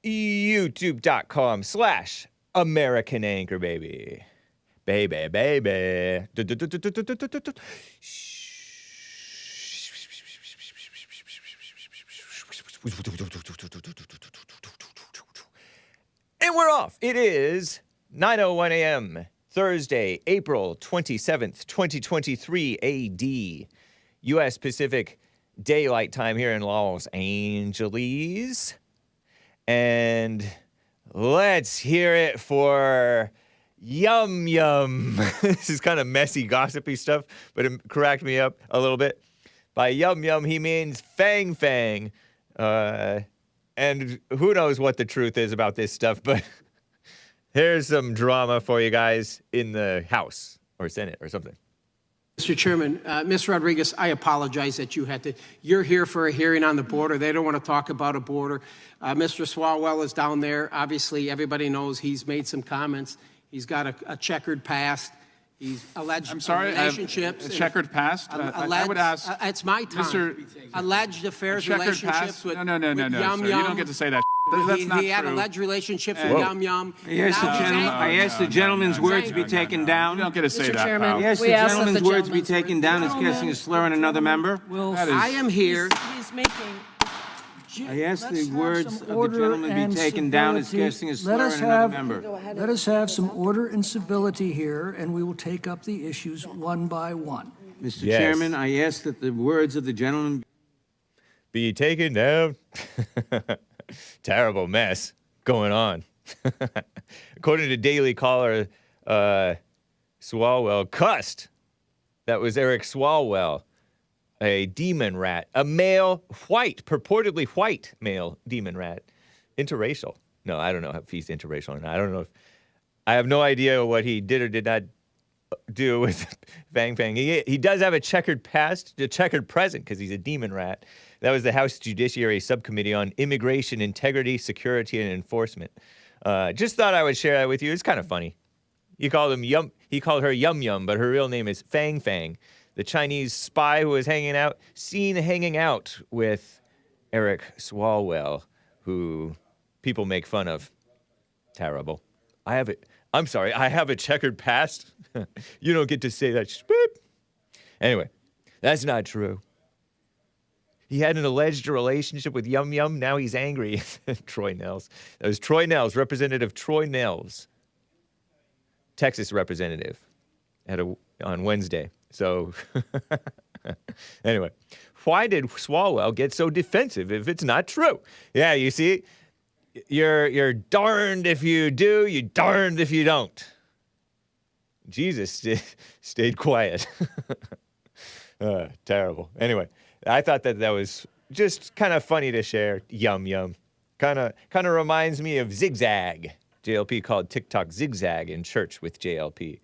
YouTube.com/American Anchor Baby. Baby. And we're off. It is 9:01 a.m. Thursday, April 27th, 2023 AD. U.S. Pacific Daylight Time here in Los Angeles. And let's hear it for Yum Yum. This is kind of messy, gossipy stuff, but it cracked me up a little bit. By Yum Yum, he means Fang Fang. And who knows what the truth is about this stuff, but here's some drama for you guys in the House or Senate or something. Mr. Chairman, Ms. Rodriguez, I apologize that you had to. You're here for a hearing on the border. They don't want to talk about a border. Mr. Swalwell is down there. Obviously, everybody knows he's made some comments. He's got a checkered past. He's alleged relationships. A checkered past? I would ask. It's my time. Alleged affairs, relationships with No, Yum sir, Yum. you don't get to say that. That's not He had true. alleged relationships with Yum Yum. I ask the gentleman's words be taken down. You don't get to say Mr. that, Chairman, pal. I ask the gentleman's words be taken down as casting a slur on another member. I am here. He's making. I ask the words of the order gentleman and be taken down as civility. casting a slur on another member. Let us have some order and civility here, and we will take up the issues one by one. Mr. Yes. Chairman, I ask that the words of the gentleman Be taken down. Terrible mess going on. According to Daily Caller, Swalwell cussed. That was Eric Swalwell, a demon rat, a male purportedly white male demon rat, interracial. No, I don't know if he's interracial or not. I don't know if, I have no idea what he did or did not do with Fang Fang. He does have a checkered past, a checkered present, because he's a demon rat. That was the House Judiciary Subcommittee on Immigration, Integrity, Security, and Enforcement. Just thought I would share that with you. It's kind of funny. He called her Yum Yum, but her real name is Fang Fang, the Chinese spy who was seen hanging out with Eric Swalwell, who people make fun of. Terrible. I have a checkered past. You don't get to say that. Anyway, that's not true. He had an alleged relationship with Yum Yum. Now he's angry. Troy Nels. That was Troy Nels, Representative Troy Nels, Texas representative, on Wednesday. So, anyway, why did Swalwell get so defensive if it's not true? Yeah, you see, you're darned if you do, you're darned if you don't. Jesus stayed quiet. Terrible. Anyway, I thought that was just kind of funny to share. Yum Yum. Kind of reminds me of Zigzag. JLP called TikTok Zigzag in church with JLP.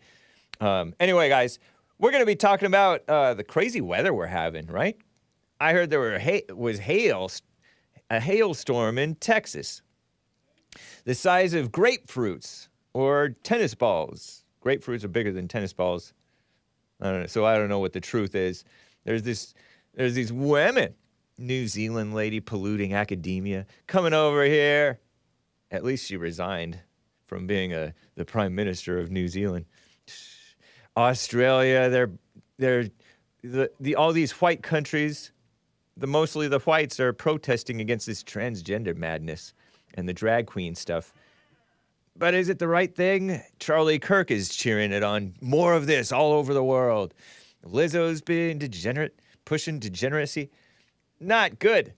Anyway, guys, we're going to be talking about the crazy weather we're having, right? I heard there was a hailstorm in Texas, the size of grapefruits or tennis balls. Grapefruits are bigger than tennis balls. I don't know, so I don't know what the truth is. There's these women, New Zealand lady polluting academia, coming over here. At least she resigned from being the prime minister of New Zealand. Australia, all these white countries, mostly the whites are protesting against this transgender madness and the drag queen stuff. But is it the right thing? Charlie Kirk is cheering it on. More of this all over the world. Lizzo's being degenerate, pushing degeneracy. Not good.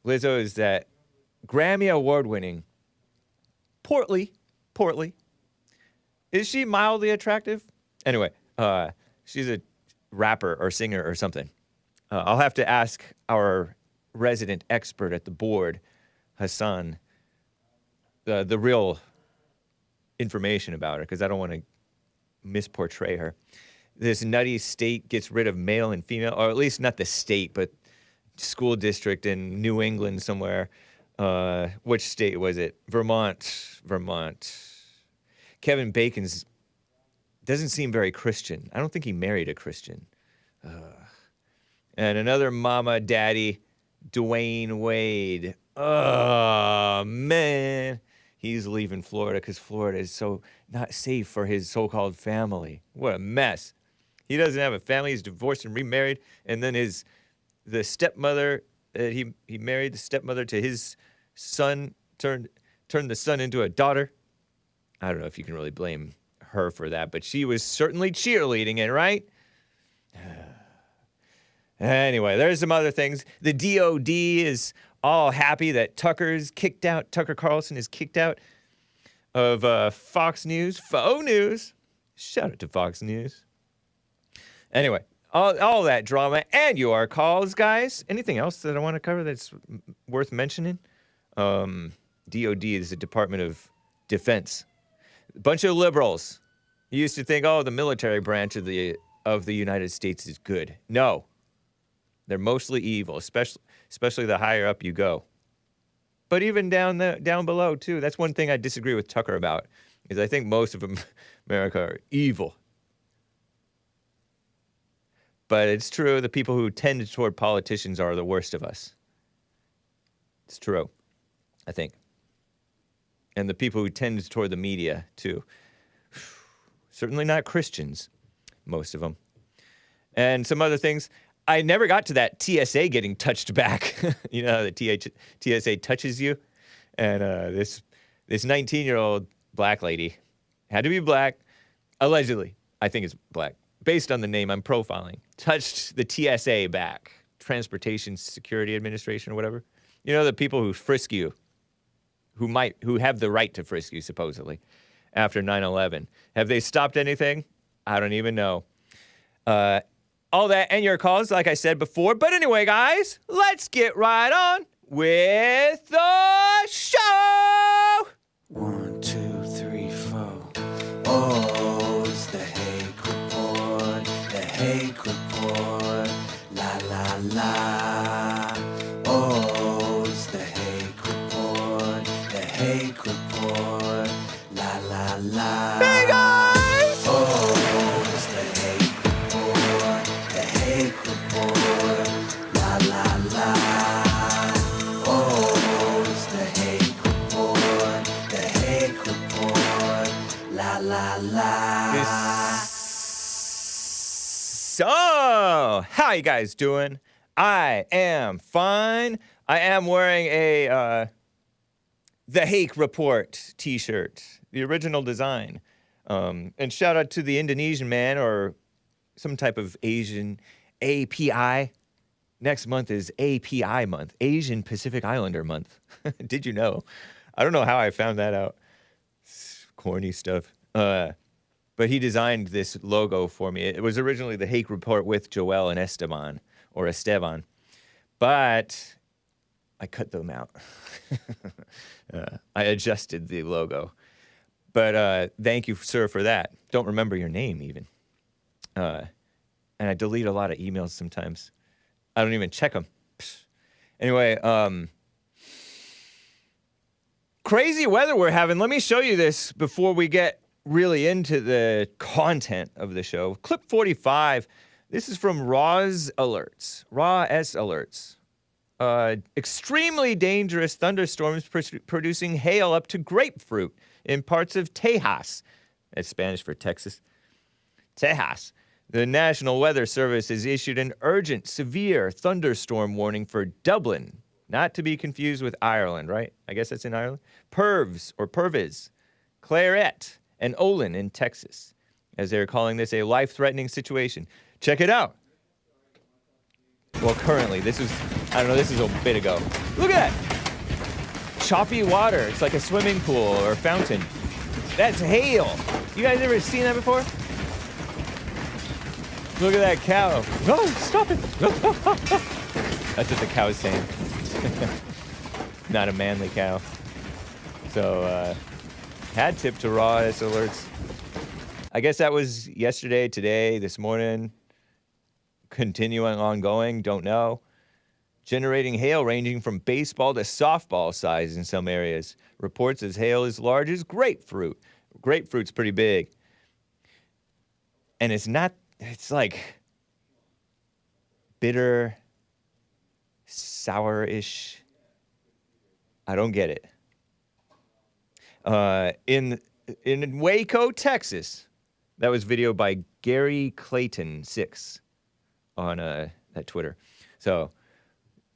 Lizzo is that Grammy award-winning, portly. Is she mildly attractive? Anyway, she's a rapper or singer or something. I'll have to ask our resident expert at the board, Hassan, the real information about her, because I don't want to misportray her. This nutty state gets rid of male and female, or at least not the state, but school district in New England somewhere. Which state was it? Vermont. Kevin Bacon's doesn't seem very Christian. I don't think he married a Christian. And another mama daddy, Dwyane Wade. Oh, man. believe in Florida because Florida is so not safe for his so-called family. What a mess. He doesn't have a family. He's divorced and remarried. And then the stepmother, he married the stepmother to his son, turned the son into a daughter. I don't know if you can really blame her for that, but she was certainly cheerleading it, right? Anyway, there's some other things. The DOD is all happy that Tucker Carlson is kicked out of Fox News. Faux news. Shout out to Fox News. Anyway, all that drama and your calls, guys. Anything else that I want to cover that's worth mentioning? DOD is the Department of Defense. A bunch of liberals. You used to think, the military branch of the United States is good. No. They're mostly evil, especially the higher up you go. But even down below, too. That's one thing I disagree with Tucker about, is I think most of America are evil. But it's true, the people who tend toward politicians are the worst of us. It's true, I think. And the people who tend toward the media, too. Certainly not Christians, most of them. And some other things. I never got to that TSA getting touched back. You know how the TSA touches you? And this 19-year-old black lady, had to be black, allegedly, I think it's black, based on the name I'm profiling, touched the TSA back, Transportation Security Administration or whatever. You know, the people who frisk you, who have the right to frisk you, supposedly, after 9/11. Have they stopped anything? I don't even know. All that and your calls, like I said before. But anyway, guys, let's get right on with the show. 1, 2, 3, 4. Oh, it's the Hake Report. The Hake Report. La la la. Oh, it's the Hake Report. The Hake Report. La la la. Hey, guys! Oh, it's the Hake Report. The Hake Report. La la la. Oh, it's the Hake Report. The Hake Report. La la la. So, how you guys doing? I am fine. I am wearing a The Hake Report t-shirt, the original design. And shout out to the Indonesian man or some type of Asian API. Next month is API month, Asian Pacific Islander month. Did you know? I don't know how I found that out. It's corny stuff. But he designed this logo for me. It was originally the Hake Report with Joel and Esteban. But I cut them out. I adjusted the logo. But thank you, sir, for that. Don't remember your name, even. And I delete a lot of emails sometimes. I don't even check them. Anyway, crazy weather we're having. Let me show you this before we get really into the content of the show. Clip 45. This is from Raw S Alerts. Extremely dangerous thunderstorms producing hail up to grapefruit in parts of Tejas. That's Spanish for Texas. Tejas. The National Weather Service has issued an urgent, severe thunderstorm warning for Dublin. Not to be confused with Ireland, right? I guess that's in Ireland. Purvis, Claret, and Olin in Texas, as they're calling this a life-threatening situation. Check it out. Well, currently, this is a bit ago. Look at that! Choppy water. It's like a swimming pool or a fountain. That's hail. You guys ever seen that before? Look at that cow. Oh, stop it. That's what the cow's saying. Not a manly cow. So, hat tip to Raw S Alerts. I guess that was yesterday, today, this morning. Continuing, ongoing, don't know. Generating hail ranging from baseball to softball size in some areas. Reports as hail as large as grapefruit. Grapefruit's pretty big. And it's like bitter, sour-ish. I don't get it. in Waco, Texas. That was video by Gary Clayton 6 on that Twitter. So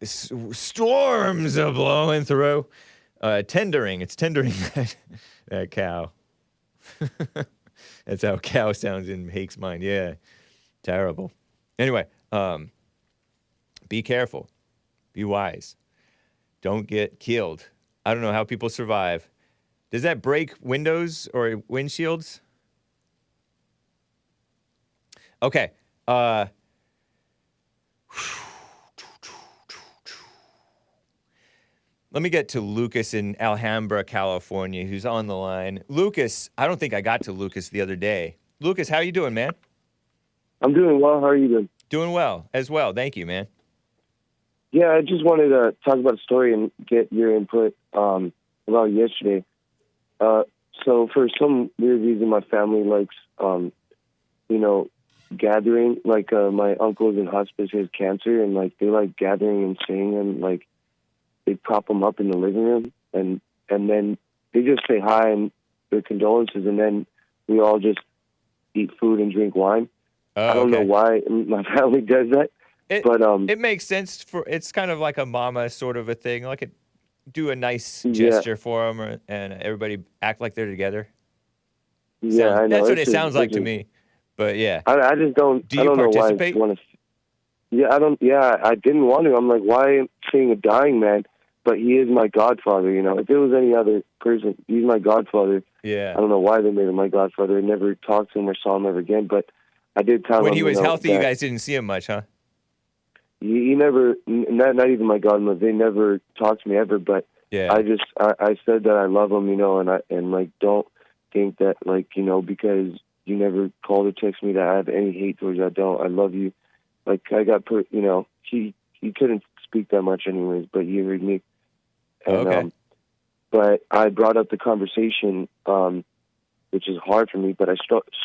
storms are blowing through. Tendering. It's tendering that cow. That's how cow sounds in Hake's mind. Yeah. Terrible. Anyway, be careful. Be wise. Don't get killed. I don't know how people survive. Does that break windows or windshields? Okay. Let me get to Lucas in Alhambra, California, who's on the line. Lucas, I don't think I got to Lucas the other day. Lucas, how you doing, man? I'm doing well. How are you doing? Doing well as well. Thank you, man. Yeah, I just wanted to talk about a story and get your input about yesterday. So for some weird reason, my family likes, gathering. Like my uncle's in hospice, he has cancer, and like they like gathering and singing, and like they prop him up in the living room, and then they just say hi and their condolences, and then we all just eat food and drink wine. I don't know why my family does that, but it makes sense. It's kind of like a mama sort of a thing, like do a nice gesture for them, and everybody act like they're together. Yeah, I know. That's what it sounds like to me. But yeah, I just don't. Do you I don't participate? know why I want to. Yeah, I don't. Yeah, I didn't want to. I'm like, why am I seeing a dying man? But he is my godfather. You know, if it was any other person, he's my godfather. Yeah. I don't know why they made him my godfather. I never talked to him or saw him ever again. But I did tell him when he was healthy, you guys didn't see him much, huh? He never. Not even my godmother. They never talked to me ever. But yeah, I said that I love him. You know, and like don't think that like because you never called or text me that I have any hate towards you. I don't. I love you. Like I got put. He couldn't speak that much anyways, but he heard me. And, but I brought up the conversation, which is hard for me, but I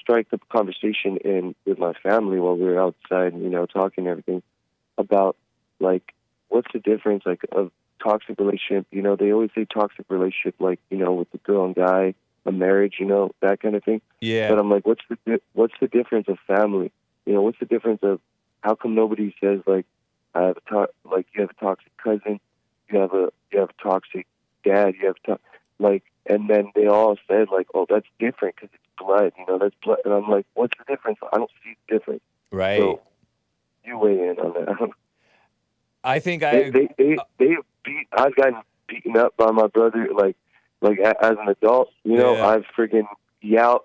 strike the conversation in with my family while we were outside, talking and everything about, like, what's the difference, like, of toxic relationship. They always say toxic relationship, like, with the girl and guy, a marriage, that kind of thing. Yeah. But I'm like, what's the difference of family? What's the difference of how come nobody says, like, you have a toxic cousin, you have a toxic dad, and then they all said, like, oh, that's different because it's blood, that's blood. And I'm like, what's the difference? I don't see the difference. Right. So you weigh in on that. I think I've gotten beaten up by my brother, like as an adult, I've freaking yelled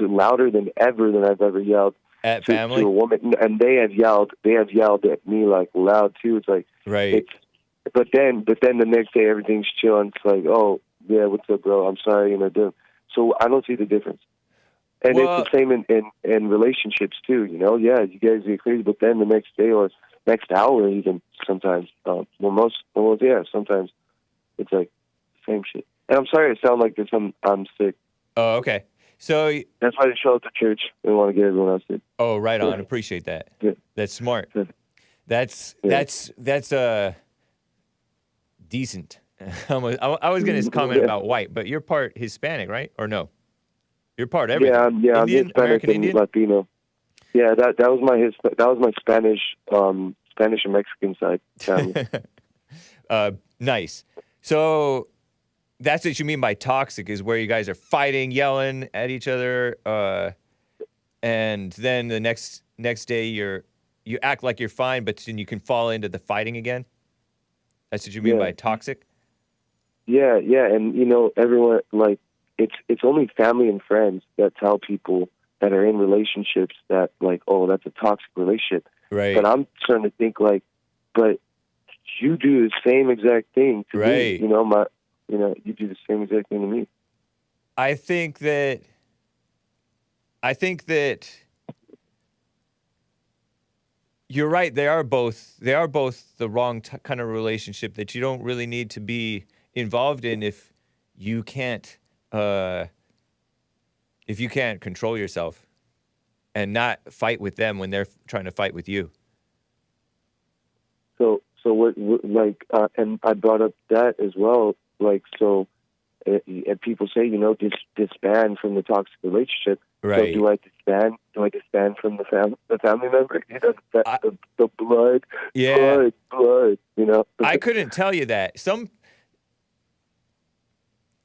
louder than I've ever yelled at to a woman, and they have yelled at me like loud too. It's like, right. But then the next day everything's chill, and it's like, oh yeah, what's up, bro? I'm sorry, So I don't see the difference. And it's the same in relationships too. Yeah, you guys get crazy, but then the next day or next hour even sometimes, sometimes it's like the same shit. And I'm sorry I sound like this. I'm sick. Oh, okay. So that's why they show up to church. They want to get everyone else in. Oh, right on. Appreciate that. Yeah. That's smart. Yeah. That's decent. I was going to comment about white, but you're part Hispanic, right? Or no? You're part everything. Yeah, Indian, I'm Hispanic American and Indian? Latino. Yeah, that was my Spanish and Mexican side family. Nice. So that's what you mean by toxic, is where you guys are fighting, yelling at each other, and then the next day you act like you're fine, but then you can fall into the fighting again. That's what you mean by toxic? Yeah, and everyone, like, it's only family and friends that tell people that are in relationships that, like, oh, that's a toxic relationship. Right. But I'm starting to think, like, but you do the same exact thing to me. You do the same exact thing to me. I think that you're right. They are both the wrong kind of relationship that you don't really need to be involved in if you can't control yourself and not fight with them when they're trying to fight with you. So what like, and I brought up that as well. Like, so and people say, disband from the toxic relationship. Right. So do I disband? Do I disband from the family member? The blood. Yeah. Blood. I couldn't tell you that.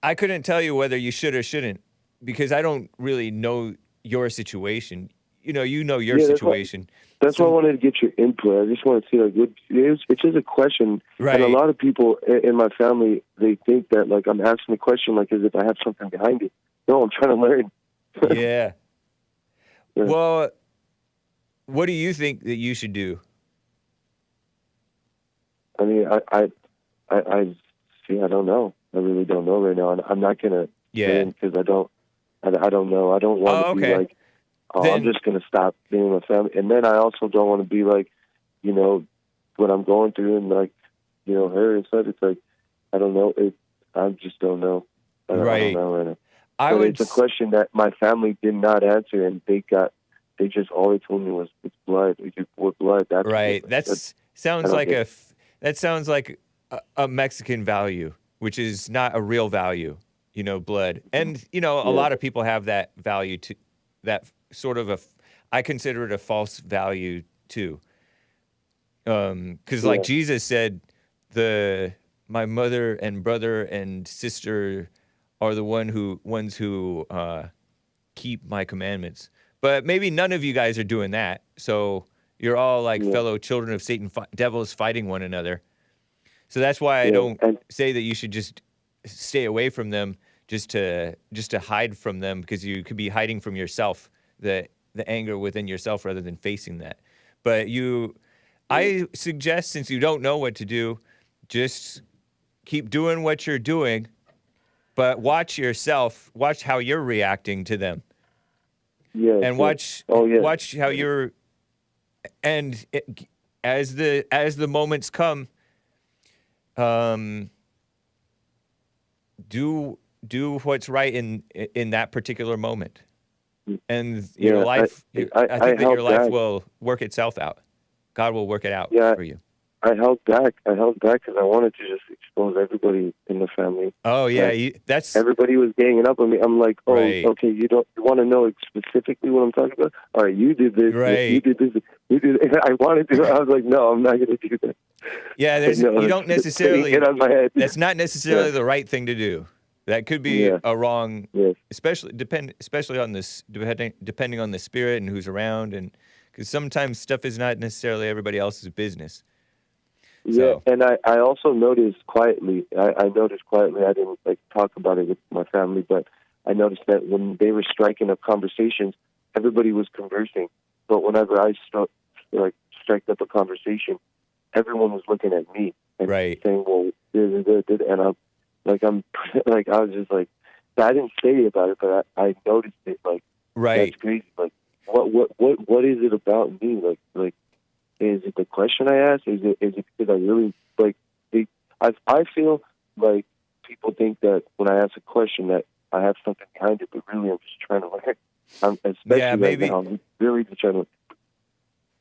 I couldn't tell you whether you should or shouldn't, because I don't really know your situation. You know your situation. That's why I wanted to get your input. I just want to see, it's just a question. Right. And a lot of people in my family, they think that, like, I'm asking a question, like, as if I have something behind it. No, I'm trying to learn. Yeah. Well, what do you think that you should do? I mean, I don't know. I really don't know right now. And I'm not going to because I don't know. I don't want to be like, I'm just going to stop being with family. And then I also don't want to be like, what I'm going through and, like, her and stuff. It's like, I don't know. I just don't know. I don't know right now. It's a question that my family did not answer, and they just all they told me was it's blood. We're blood. That's right. That sounds like a Mexican value, which is not a real value. Blood, and a lot of people have that value to that sort of I consider it a false value too. Because like Jesus said, my mother and brother and sister are the ones who keep my commandments. But maybe none of you guys are doing that. So you're all like fellow children of Satan, devils fighting one another. So that's why I don't say that you should just stay away from them, just to hide from them, because you could be hiding from yourself, the anger within yourself, rather than facing that. But I suggest, since you don't know what to do, just keep doing what you're doing. But watch yourself. Watch how you're reacting to them. Yeah. And watch how you're. And as the moments come, do what's right in that particular moment, and your life. I think that your life will work itself out. God will work it out for you. I held back because I wanted to just expose everybody in the family. Oh yeah, everybody was ganging up on me. I'm like, okay, you want to know specifically what I'm talking about? All right, you did this, you did this, you did. I wanted to. I was like, no, I'm not going to do that. Yeah, you don't necessarily. Get on my head. That's not necessarily the right thing to do. That could be a wrong, especially on this, depending on the spirit and who's around, and because sometimes stuff is not necessarily everybody else's business. Yeah, and I also noticed quietly. I noticed quietly. I didn't talk about it with my family, but I noticed that when they were striking up conversations, everybody was conversing. But whenever I striked up a conversation, everyone was looking at me and saying, "Well, and I'm I was just like, I didn't say about it, but I noticed it. That's crazy. Like, what is it about me? Like. Is it the question I asked? Is it because I really I feel like people think that when I ask a question that I have something behind it, but really I'm just trying to learn. Maybe right now, I'm really just trying to.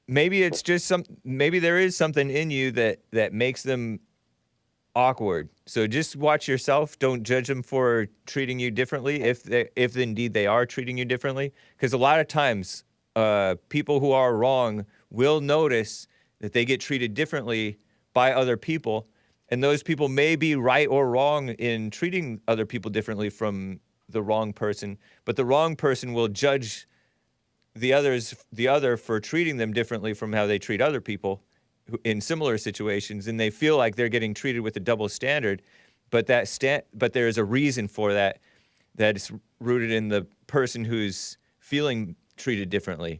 Maybe it's just maybe there is something in you that makes them awkward. So just watch yourself. Don't judge them for treating you differently if indeed they are treating you differently. Because a lot of times, people who are wrong will notice that they get treated differently by other people, and those people may be right or wrong in treating other people differently from the wrong person, but the wrong person will judge the other for treating them differently from how they treat other people in similar situations, and they feel like they're getting treated with a double standard, but but there is a reason for that is rooted in the person who's feeling treated differently.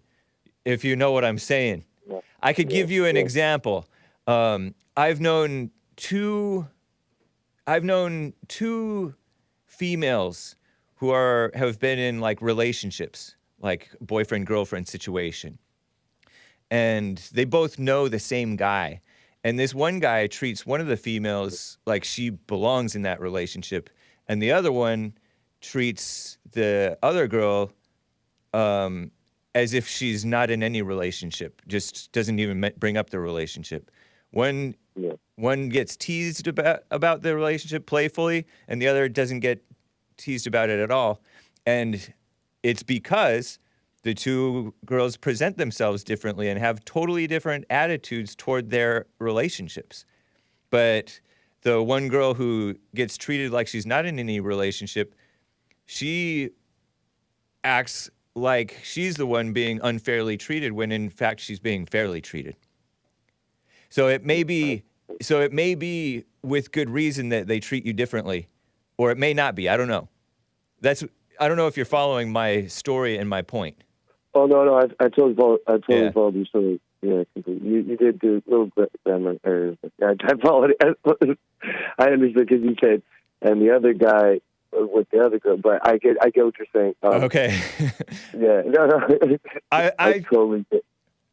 If you know what I'm saying. I could give you an example. I've known two females who have been in relationships, like boyfriend-girlfriend situation. And they both know the same guy. And this one guy treats one of the females like she belongs in that relationship, and the other one treats the other girl as if she's not in any relationship, just doesn't even bring up the relationship. One gets teased about the relationship playfully, and the other doesn't get teased about it at all. And it's because the two girls present themselves differently and have totally different attitudes toward their relationships. But the one girl who gets treated like she's not in any relationship, she acts like she's the one being unfairly treated when in fact she's being fairly treated. So it may be with good reason that they treat you differently, or it may not be. I don't know. I don't know if you're following my story and my point. Oh no, I totally followed your story. Yeah, you did do a little grammar errors. I followed it. I understood because you said, and the other guy with the other girl, but I get what you're saying. Okay. Yeah, no. I totally get.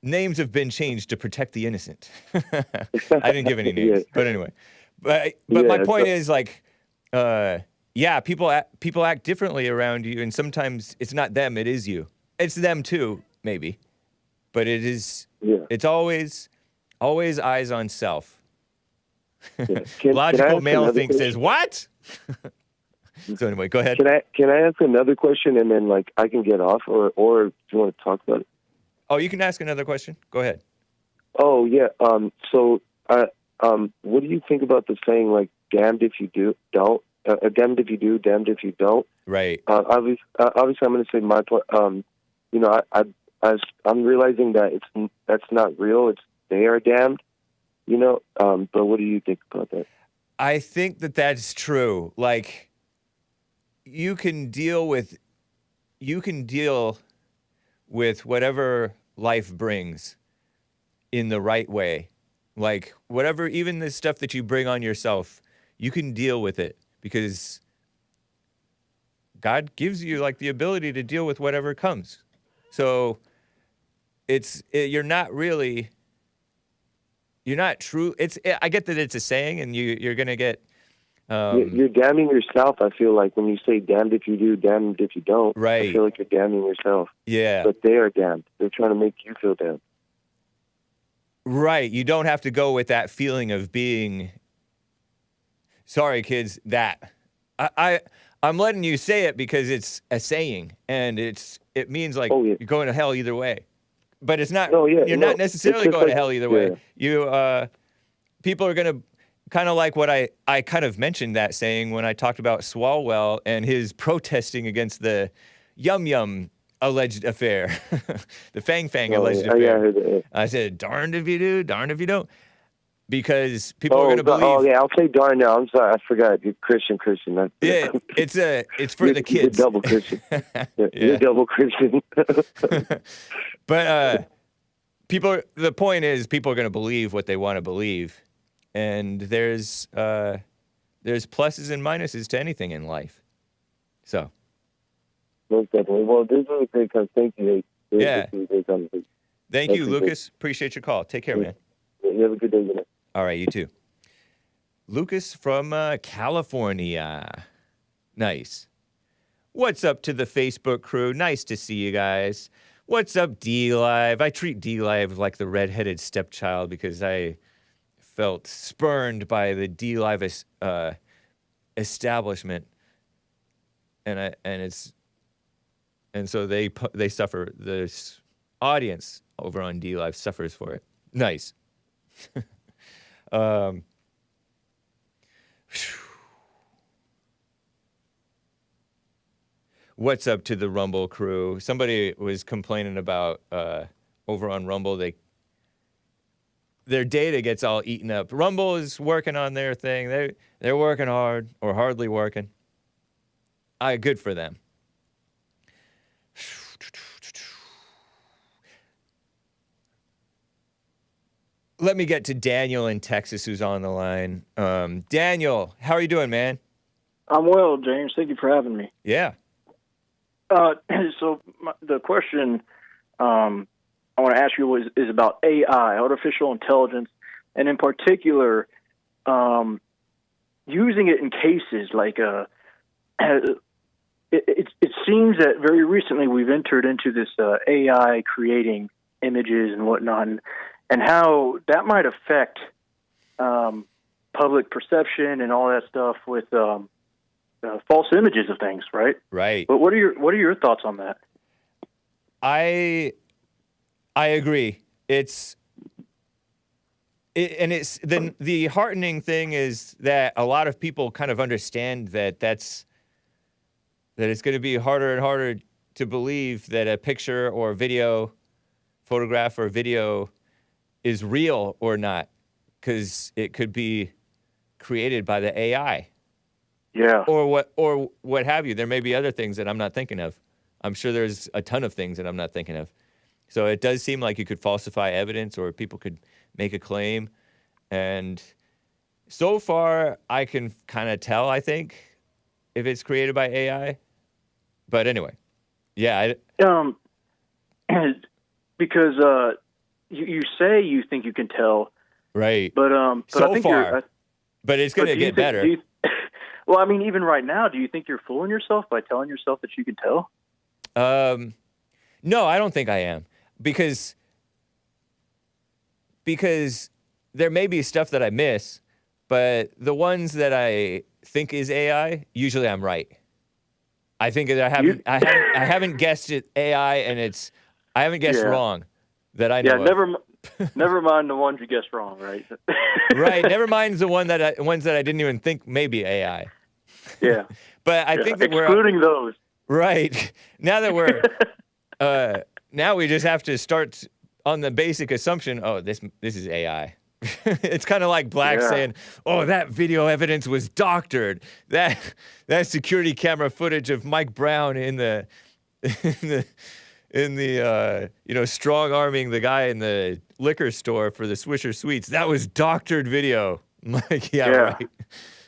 Names have been changed to protect the innocent. I didn't give any names, but anyway. But my point is like, people act differently around you, and sometimes it's not them, it is you. It's them too, maybe, but it is. Yeah. It's always eyes on self. Yeah. Logical male thinks says what? So anyway, go ahead. Can I ask another question and then like I can get off, or do you want to talk about it? Oh, you can ask another question. Go ahead. Oh yeah. So what do you think about the saying like "damned if you don't"? Damned if you do, damned if you don't. Right. Obviously, I'm going to say my point. I'm realizing that that's not real. They are damned. But what do you think about that? I think that that's true. Like, you can deal with whatever life brings in the right way. Like, whatever, even the stuff that you bring on yourself, you can deal with it because God gives you like the ability to deal with whatever comes. So you're not true. I get that it's a saying, and you're gonna get. You're damning yourself. I feel like when you say "damned if you do, damned if you don't." Right. I feel like you're damning yourself. Yeah. But they are damned. They're trying to make you feel damned. Right. You don't have to go with that feeling of being. Sorry, kids. That I'm letting you say it because it's a saying, and it means like you're going to hell either way. But it's not. You're not necessarily going to hell either way. People are going to kind of like what I kind of mentioned that saying when I talked about Swalwell and his protesting against the Yum Yum alleged affair, the Fang Fang alleged affair. Yeah, I heard that. I said, darned if you do, darned if you don't. Because people are going to believe. Oh yeah, I'll say darn now. I'm sorry, I forgot. You're Christian. Yeah, it's for the kids. You're double Christian. You're double Christian. But the point is, people are going to believe what they want to believe, and there's pluses and minuses to anything in life. So. Most definitely. Well, this was a great conversation. Thank you. Yeah. Thank you, Lucas. Appreciate your call. Take care, man. You have a good day, man. All right, you too. Lucas from California. Nice. What's up to the Facebook crew? Nice to see you guys. What's up, DLive? I treat DLive like the redheaded stepchild because I felt spurned by the DLive establishment, and so they suffer. The audience over on DLive suffers for it. Nice. What's up to the Rumble crew? Somebody was complaining about over on Rumble, their data gets all eaten up. Rumble is working on their thing. They're working hard or hardly working. Good for them. Let me get to Daniel in Texas, who's on the line. Daniel, how are you doing, man? I'm well, James. Thank you for having me. Yeah. So the question I want to ask you is about AI, artificial intelligence, and in particular, using it in cases like it seems that very recently we've entered into this AI creating images and whatnot, and how that might affect public perception and all that stuff with false images of things, right? Right. But what are your thoughts on that? I agree. It's the heartening thing is that a lot of people kind of understand that it's going to be harder and harder to believe that a picture or video, photograph or video is real or not, because it could be created by the AI. Yeah. Or what have you. There may be other things that I'm not thinking of. I'm sure there's a ton of things that I'm not thinking of. So it does seem like you could falsify evidence or people could make a claim. And so far, I can kind of tell, I think, if it's created by AI. But anyway, yeah. Because you say you think you can tell. Right. But so I think far. But it's going to get better. Well, I mean, even right now, do you think you're fooling yourself by telling yourself that you can tell? No, I don't think I am. Because there may be stuff that I miss, but the ones that I think is AI, usually I'm right. I think that I haven't guessed it AI, and I haven't guessed wrong that I know. Yeah, never mind the ones you guessed wrong, right? Right. Never mind the ones that I didn't even think maybe AI. Yeah. But I think that excluding those. Right. Now that we're now we just have to start on the basic assumption, oh, this is AI. It's kind of like Black saying, oh, that video evidence was doctored. That security camera footage of Mike Brown in the strong arming the guy in the liquor store for the Swisher Sweets. That was doctored video. I'm like, right.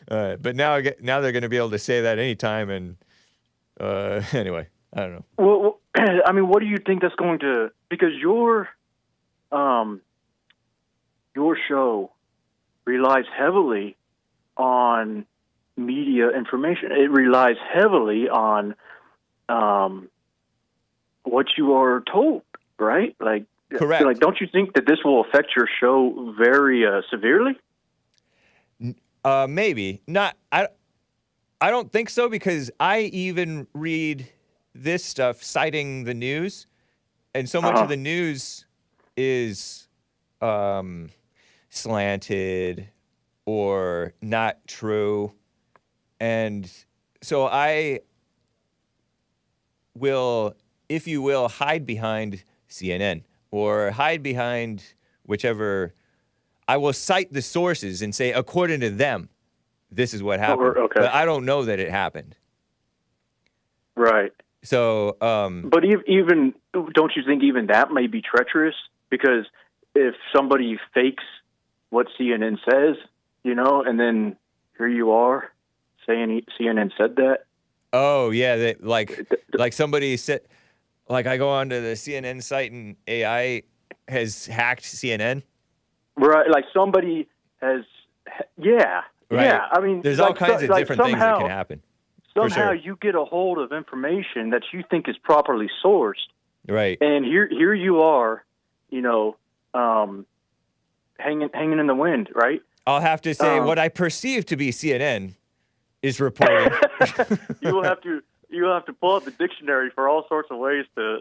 But now they're going to be able to say that anytime. And anyway, I don't know. Well, I mean, what do you think that's going to? Because your show relies heavily on media information. It relies heavily on what you are told, right? Like, correct. Like, don't you think that this will affect your show very severely? Maybe not. I don't think so, because I even read this stuff citing the news, and so much of the news is slanted or not true, and so I will, if you will, hide behind CNN or hide behind whichever. I will cite the sources and say, according to them, this is what happened. Okay. But I don't know that it happened. Right. So, but even don't you think even that may be treacherous? Because if somebody fakes what CNN says, and then here you are saying CNN said that. Oh yeah, like somebody said, like I go onto the CNN site and AI has hacked CNN. Right, like somebody has, right. Yeah. I mean, there's all kinds of different things that can happen. Somehow you get a hold of information that you think is properly sourced, right? And here you are, hanging in the wind, right? I'll have to say what I perceive to be CNN is reporting. You will have to pull up the dictionary for all sorts of ways to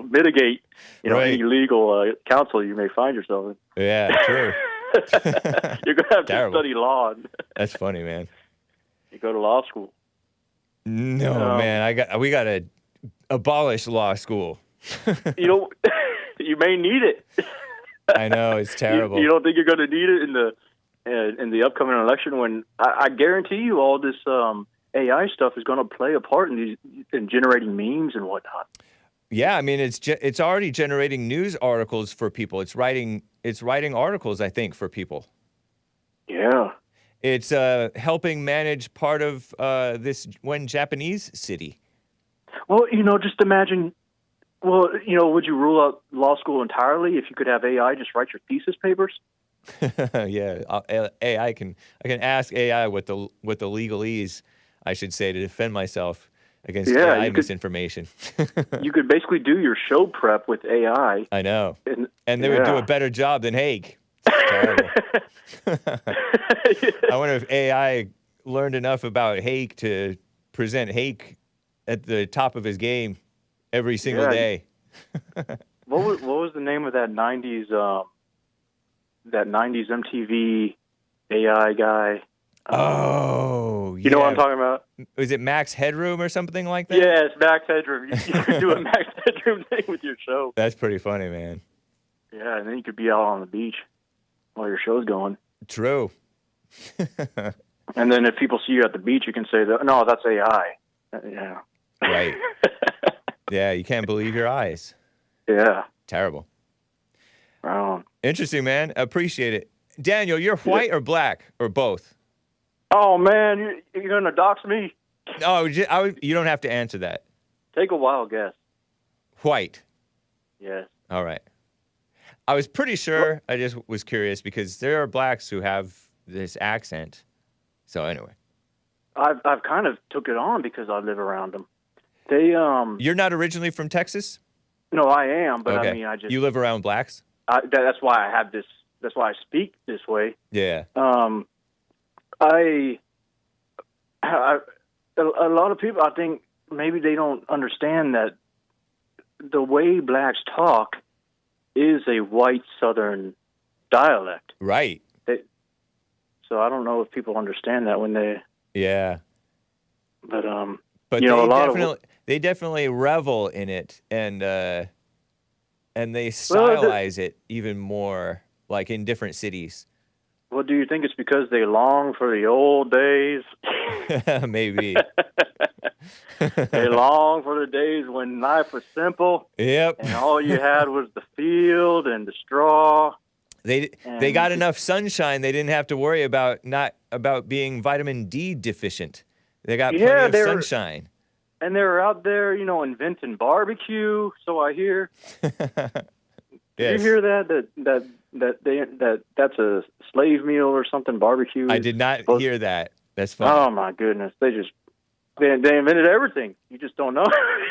mitigate right. any legal counsel you may find yourself in. Yeah, true. You're gonna have to study law. That's funny, man. You go to law school. No, man, we got to abolish law school. You may need it. I know, it's terrible. You don't think you're going to need it in the upcoming election? When I guarantee you, all this AI stuff is going to play a part in generating memes and whatnot. Yeah, I mean, it's already generating news articles for people. It's writing articles, I think, for people. Yeah. It's helping manage part of this one Japanese city. Well, just imagine. Well, would you rule out law school entirely if you could have AI just write your thesis papers? Yeah, I can ask AI what the legalese I should say to defend myself against AI misinformation. You could basically do your show prep with AI. I know, and they would do a better job than Hake. Terrible. I wonder if AI learned enough about Hake to present Hake at the top of his game every single day. What was the name of that '90s MTV AI guy? You know what I'm talking about? Was it Max Headroom or something like that? Yeah, it's Max Headroom. You could do a Max Headroom thing with your show. That's pretty funny, man. Yeah, and then you could be out on the beach while your show's going. True. And then if people see you at the beach, you can say, no, that's AI. Yeah. Right. Yeah, you can't believe your eyes. Yeah. Terrible. Wow. Interesting, man. Appreciate it. Daniel, you're white or black or both? Oh, man, you're going to dox me? No, you don't have to answer that. Take a wild guess. White. Yes. All right. I was pretty sure. I just was curious because there are blacks who have this accent. So anyway. I've kind of took it on because I live around them. They You're not originally from Texas? No, I am, but okay. I mean, I just you live around blacks. That's why I have this. That's why I speak this way. Yeah. A lot of people, I think, maybe they don't understand that the way blacks talk is a white Southern dialect. Right. So I don't know if people understand that when they. Yeah. But you know, they definitely revel in it, and they stylize it even more, like in different cities. Well, do you think it's because they long for the old days? Maybe. They long for the days when life was simple. Yep. And all you had was the field and the straw. They got enough sunshine. They didn't have to worry about being vitamin D deficient. They got plenty of sunshine. And they were out there, you know, inventing barbecue. So I hear. Did you hear that that's a slave meal or something? Barbecue. I did not hear that. That's funny. Oh my goodness! They invented everything. You just don't know.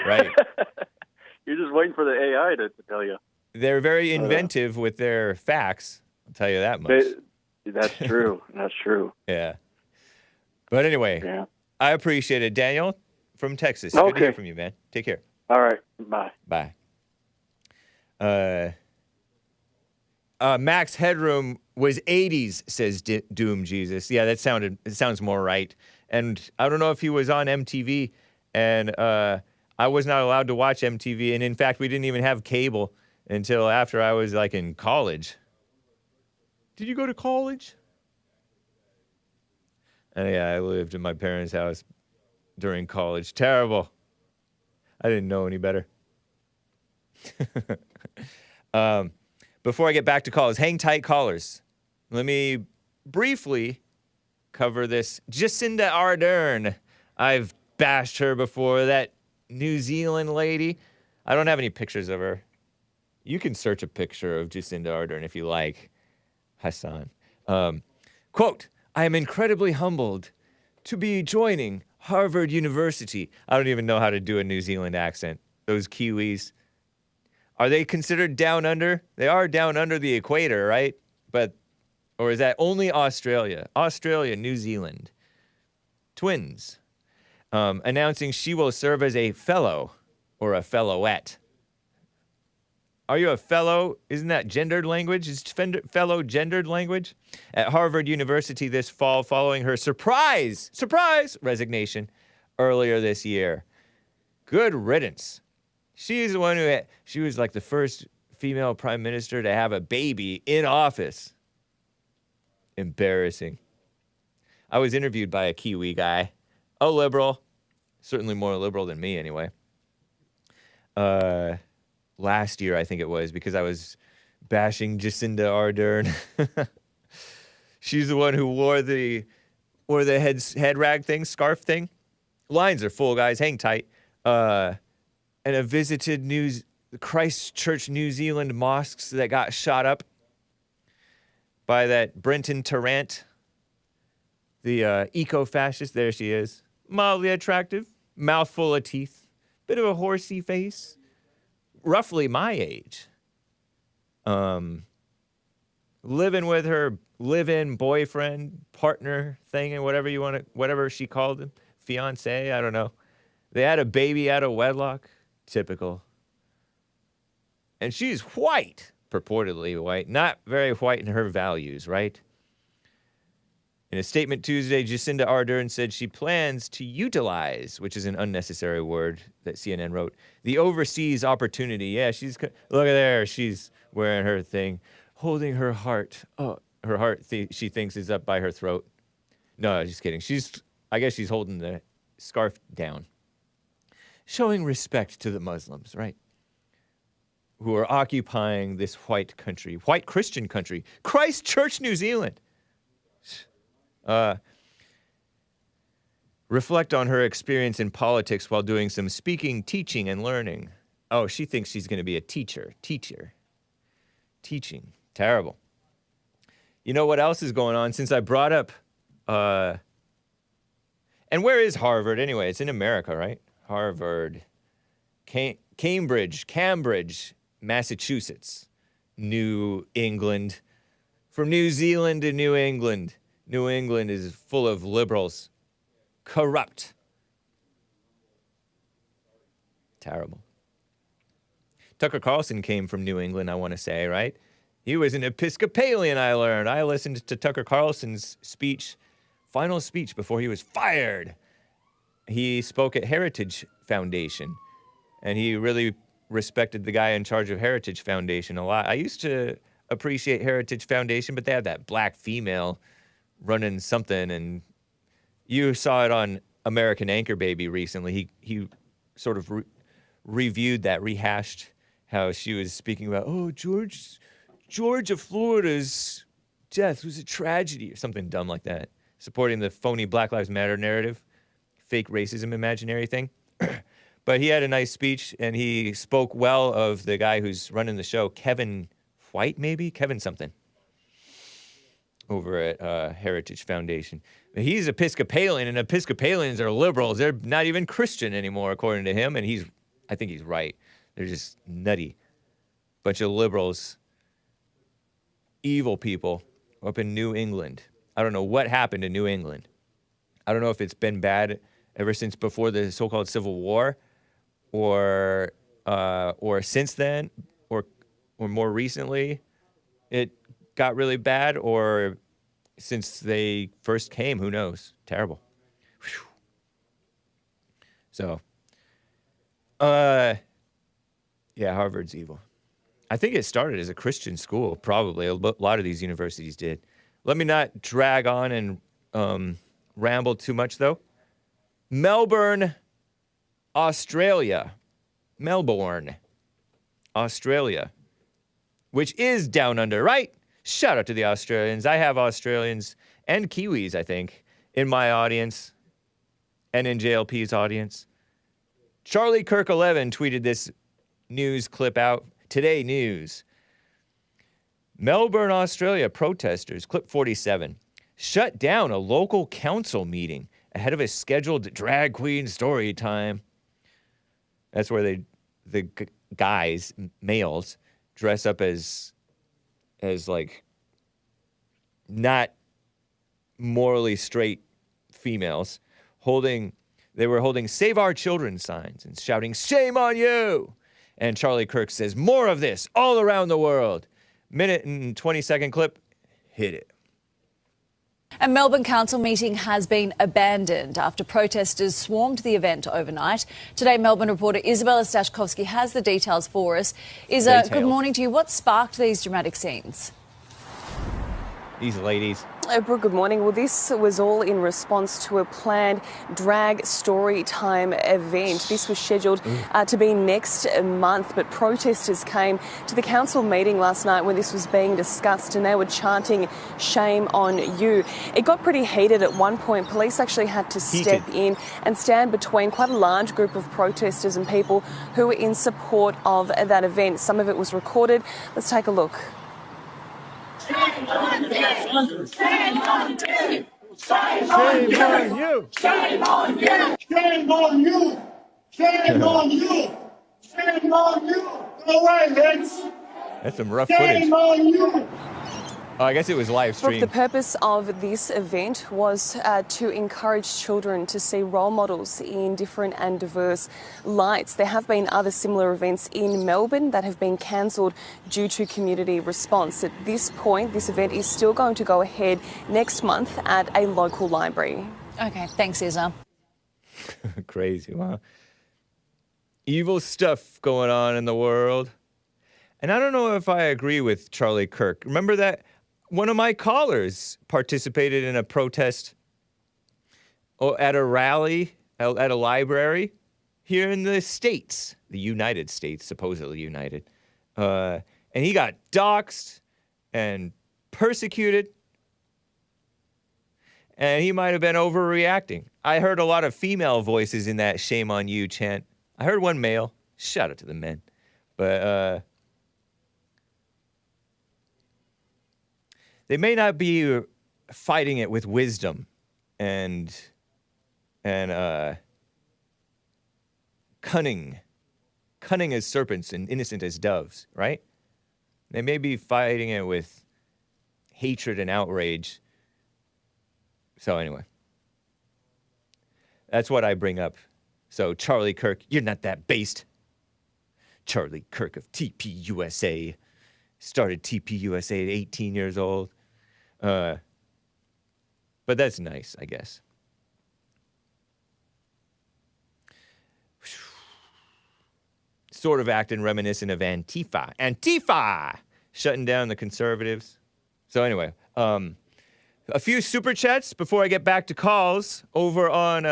Right. You're just waiting for the AI to tell you. They're very inventive with their facts. I'll tell you that much. That's true. That's true. Yeah. But anyway, I appreciate it, Daniel from Texas. Okay. Good to hear from you, man. Take care. All right. Bye. Bye. Max Headroom was 80s, says Doom Jesus. Yeah, it sounds more right. And I don't know if he was on MTV, and I was not allowed to watch MTV. And in fact, we didn't even have cable until after I was like in college. Did you go to college? Yeah, I lived in my parents' house during college. Terrible. I didn't know any better. Before I get back to callers, hang tight, callers. Let me briefly cover this. Jacinda Ardern. I've bashed her before. That New Zealand lady. I don't have any pictures of her. You can search a picture of Jacinda Ardern if you like. Hassan. Quote, I am incredibly humbled to be joining Harvard University. I don't even know how to do a New Zealand accent. Those Kiwis. Are they considered down under? They are down under the equator, right? Or is that only Australia? Australia, New Zealand. Twins. Announcing she will serve as a fellow or a fellowette. Are you a fellow? Isn't that gendered language? Is fellow gendered language? At Harvard University this fall following her surprise resignation earlier this year. Good riddance. She's the one she was like the first female prime minister to have a baby in office. Embarrassing. I was interviewed by a Kiwi guy. A liberal. Certainly more liberal than me anyway. Last year, I think it was, because I was bashing Jacinda Ardern. She's the one who wore the head rag thing, scarf thing. Lines are full, guys. Hang tight. And I visited Christchurch, New Zealand mosques that got shot up by that Brenton Tarrant, the eco-fascist. There she is. Mildly attractive, mouthful of teeth, bit of a horsey face. Roughly my age. Living with her live-in boyfriend, partner thing, and whatever she called him, fiance, I don't know. They had a baby out of wedlock, typical. And she's white, purportedly white, not very white in her values, right? In a statement Tuesday, Jacinda Ardern said she plans to utilize, which is an unnecessary word that CNN wrote, the overseas opportunity. Yeah, look at there, she's wearing her thing, holding her heart. Oh, her heart, she thinks, is up by her throat. No, just kidding. I guess she's holding the scarf down. Showing respect to the Muslims, right? Who are occupying this white country, white Christian country, Christchurch, New Zealand. Reflect on her experience in politics while doing some speaking, teaching, and learning. Oh, she thinks she's going to be a teacher. Teaching. Terrible. You know what else is going on? Since I brought up, and where is Harvard anyway? It's in America, right? Harvard. Cambridge, Massachusetts. New England. From New Zealand to New England. New England is full of liberals. Corrupt. Terrible. Tucker Carlson came from New England, I want to say, right? He was an Episcopalian, I learned. I listened to Tucker Carlson's final speech before he was fired. He spoke at Heritage Foundation, and he really respected the guy in charge of Heritage Foundation a lot. I used to appreciate Heritage Foundation, but they had that black female running something, and you saw it on American Anchor Baby recently. He sort of rehashed how she was speaking about, George of Florida's death was a tragedy, or something dumb like that, supporting the phony Black Lives Matter narrative, fake racism imaginary thing. But he had a nice speech, and he spoke well of the guy who's running the show, Kevin White, maybe? Kevin something, over at Heritage Foundation. He's Episcopalian, and Episcopalians are liberals. They're not even Christian anymore, according to him, and I think he's right. They're just nutty. Bunch of liberals, evil people up in New England. I don't know what happened in New England. I don't know if it's been bad ever since before the so-called Civil War, or since then, or more recently, it got really bad, or since they first came, who knows? Terrible. Whew. So, yeah, Harvard's evil. I think it started as a Christian school, probably. A lot of these universities did. Let me not drag on and ramble too much, though. Melbourne, Australia, which is down under, right? Shout out to the Australians. I have Australians and Kiwis, I think, in my audience and in JLP's audience. Charlie Kirk 11 tweeted this news clip out. Today News. Melbourne, Australia protesters, clip 47, shut down a local council meeting ahead of a scheduled drag queen story time. That's where the guys, males, dress up as like not morally straight females, they were holding Save Our Children signs and shouting, "Shame on you!" And Charlie Kirk says, "More of this all around the world." Minute and 20-second clip, hit it. A Melbourne Council meeting has been abandoned after protesters swarmed the event overnight. Today, Melbourne reporter Isabella Stashkovsky has the details for us. Good morning to you. What sparked these dramatic scenes? These ladies. Brooke, good morning. Well, this was all in response to a planned drag story time event. This was scheduled to be next month, but protesters came to the council meeting last night when this was being discussed, and they were chanting, "Shame on you." It got pretty heated at one point. Police actually had to step in and stand between quite a large group of protesters and people who were in support of that event. Some of it was recorded. Let's take a look. Shame on you! Shame on you! Shame on you! Shame on you! Shame on you! Shame on you! Shame on you! Go away, Vince! That's some rough footage. Shame on you! Oh, I guess it was live Look, stream. the purpose of this event was to encourage children to see role models in different and diverse lights. There have been other similar events in Melbourne that have been cancelled due to community response. At this point, this event is still going to go ahead next month at a local library. Okay, thanks, Izza. Crazy, wow. Evil stuff going on in the world. And I don't know if I agree with Charlie Kirk. Remember that? One of my callers participated in a protest at a rally at a library here in the States, the United States, supposedly united. And he got doxxed and persecuted. And he might have been overreacting. I heard a lot of female voices in that shame on you chant. I heard one male. Shout out to the men. But, they may not be fighting it with wisdom and cunning as serpents and innocent as doves, right? They may be fighting it with hatred and outrage. So anyway, that's what I bring up. So Charlie Kirk, you're not that based. Charlie Kirk of TPUSA. Started TPUSA at 18 years old. But that's nice, I guess. Sort of acting reminiscent of Antifa. Antifa! Shutting down the conservatives. So anyway, a few super chats before I get back to calls over on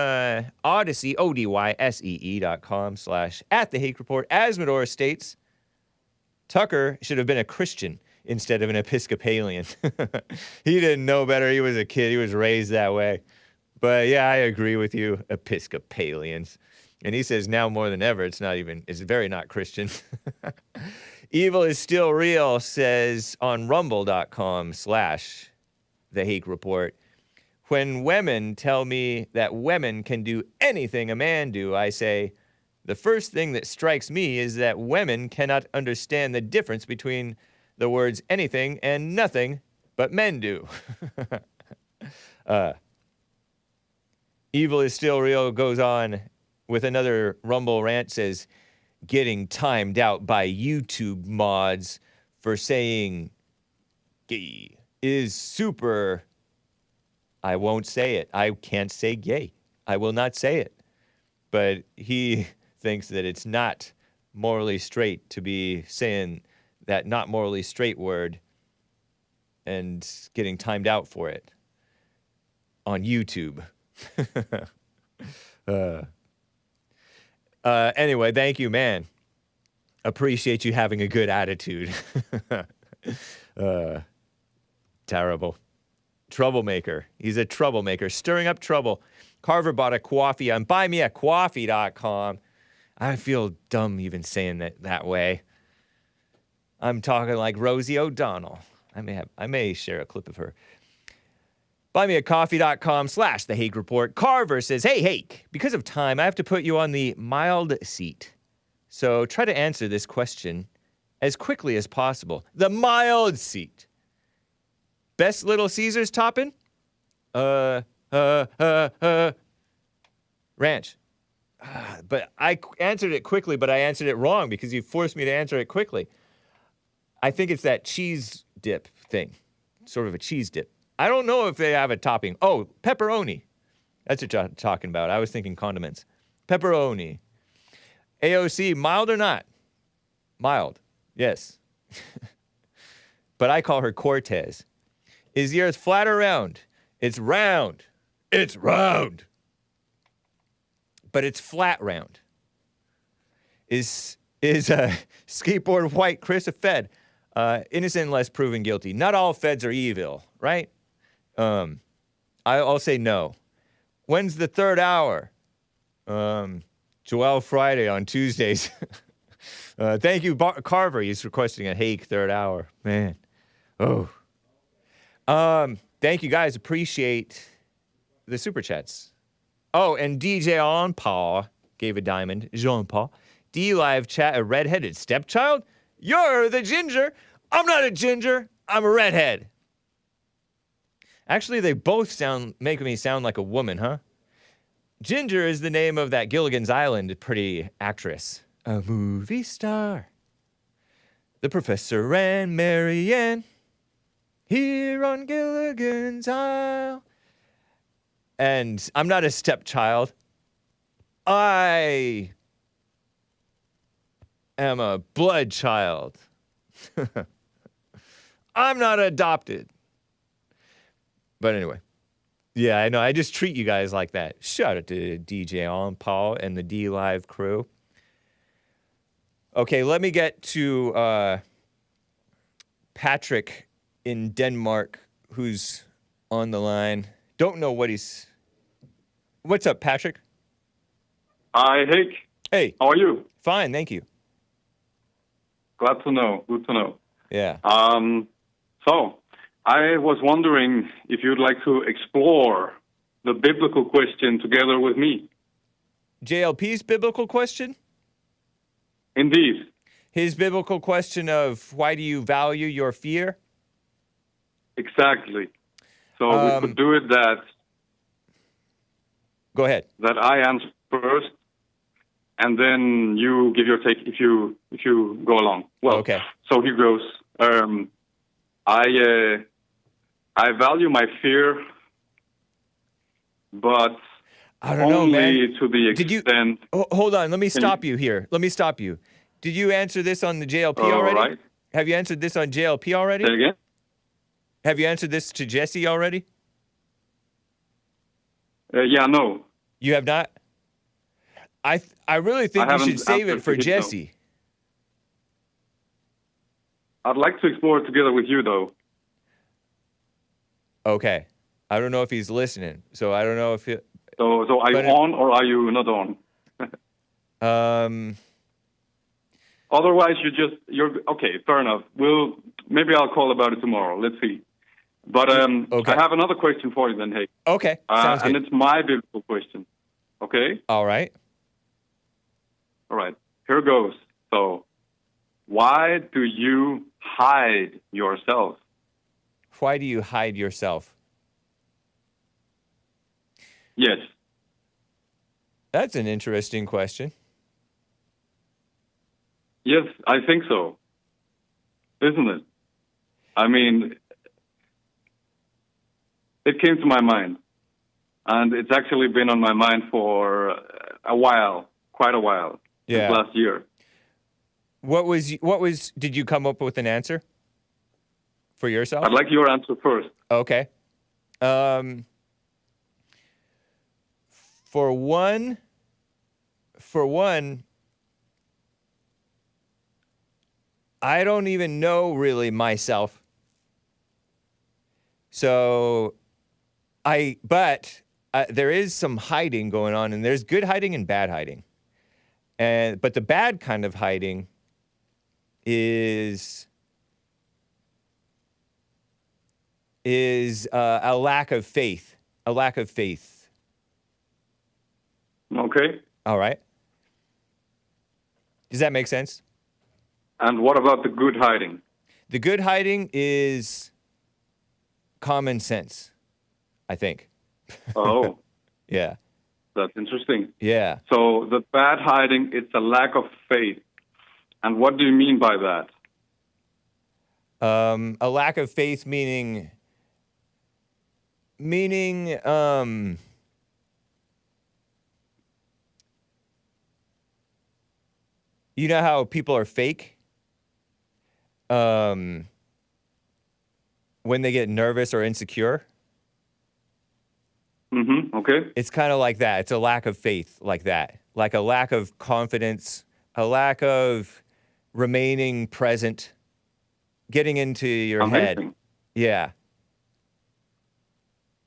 Odyssey, odysee.com/@the-Hake Report. As Medora states, Tucker should have been a Christian instead of an Episcopalian. He didn't know better. He was a kid. He was raised that way. But yeah, I agree with you, Episcopalians. And he says now more than ever, it's very not Christian. Evil is still real, says on rumble.com/the-Hake Report. When women tell me that women can do anything a man do, I say, the first thing that strikes me is that women cannot understand the difference between the words anything and nothing, but men do. Evil is still real goes on with another Rumble rant, says, getting timed out by YouTube mods for saying gay is super. I won't say it. I can't say gay. I will not say it. But he thinks that it's not morally straight to be saying that not morally straight word and getting timed out for it on YouTube. Anyway, thank you, man. Appreciate you having a good attitude. Terrible. Troublemaker. He's a troublemaker, stirring up trouble. Carver bought a coffee on buymeacoffee.com. I feel dumb even saying that way. I'm talking like Rosie O'Donnell. I may share a clip of her. Buymeacoffee.com/the-Hake Report. Carver says, hey, Hake, because of time, I have to put you on the mild seat. So try to answer this question as quickly as possible. The mild seat. Best Little Caesars topping? Ranch. But I answered it quickly, but I answered it wrong because you forced me to answer it quickly. I think it's that cheese dip thing. Sort of a cheese dip. I don't know if they have a topping. Oh, pepperoni. That's what you're talking about. I was thinking condiments. Pepperoni. AOC, mild or not? Mild. Yes. But I call her Cortez. Is the earth flat or round? It's round. It's round. But it's flat round. Is skateboard white Chris a Fed? Innocent unless proven guilty. Not all Feds are evil, right? I'll say no. When's the third hour? Joel Friday on Tuesdays. Thank you, Carver. He's requesting a Hake third hour. Man. Oh. Thank you, guys. Appreciate the super chats. Oh, and DJ on Paul gave a diamond. Jean-Paul. DLive chat, a redheaded stepchild? You're the ginger. I'm not a ginger. I'm a redhead. Actually, they both make me sound like a woman, huh? Ginger is the name of that Gilligan's Island pretty actress. A movie star. The Professor and Marianne. Here on Gilligan's Isle. And I'm not a stepchild. I am a blood child. I'm not adopted. But anyway. Yeah, I know. I just treat you guys like that. Shout out to DJ On Paul and the DLive crew. Okay, let me get to Patrick in Denmark, who's on the line. Don't know what he's... What's up, Patrick? Hi, Hake. Hey. How are you? Fine, thank you. Glad to know. Good to know. Yeah. So, I was wondering if you'd like to explore the biblical question together with me. JLP's biblical question? Indeed. His biblical question of why do you value your fear? Exactly. So we could do it that... Go ahead. That I answer first, and then you give your take if you go along. Well, okay. So here goes. I value my fear, but I don't know, man. To the extent... Hold on. Let me stop you here. Let me stop you. Did you answer this on the JLP already? Right. Have you answered this on JLP already? Say again? Have you answered this to Jesse already? Yeah, no. You have not? I really think you should save it for Jesse. I'd like to explore it together with you, though. Okay. I don't know if he's listening, so I don't know if it... So are you on or are you not on? Otherwise, you're okay. Fair enough. Maybe I'll call about it tomorrow. Let's see. But okay. I have another question for you then, Hake. Okay, sounds good. And it's my biblical question. Okay? All right. All right. Here goes. So, why do you hide yourself? Why do you hide yourself? Yes. That's an interesting question. Yes, I think so. Isn't it? I mean, it came to my mind. And it's actually been on my mind for a while, quite a while, since last year. Did you come up with an answer for yourself? I'd like your answer first. Okay. For one, I don't even know really myself. So, there is some hiding going on, and there's good hiding and bad hiding. But the bad kind of hiding is a lack of faith. A lack of faith. Okay. All right. Does that make sense? And what about the good hiding? The good hiding is common sense, I think. Oh. Yeah. That's interesting. Yeah. So the bad hiding, it's a lack of faith. And what do you mean by that? A lack of faith meaning you know how people are fake? When they get nervous or insecure? Mm-hmm, okay. It's kind of like that. It's a lack of faith like that. Like a lack of confidence, a lack of remaining present, getting into your head. Yeah.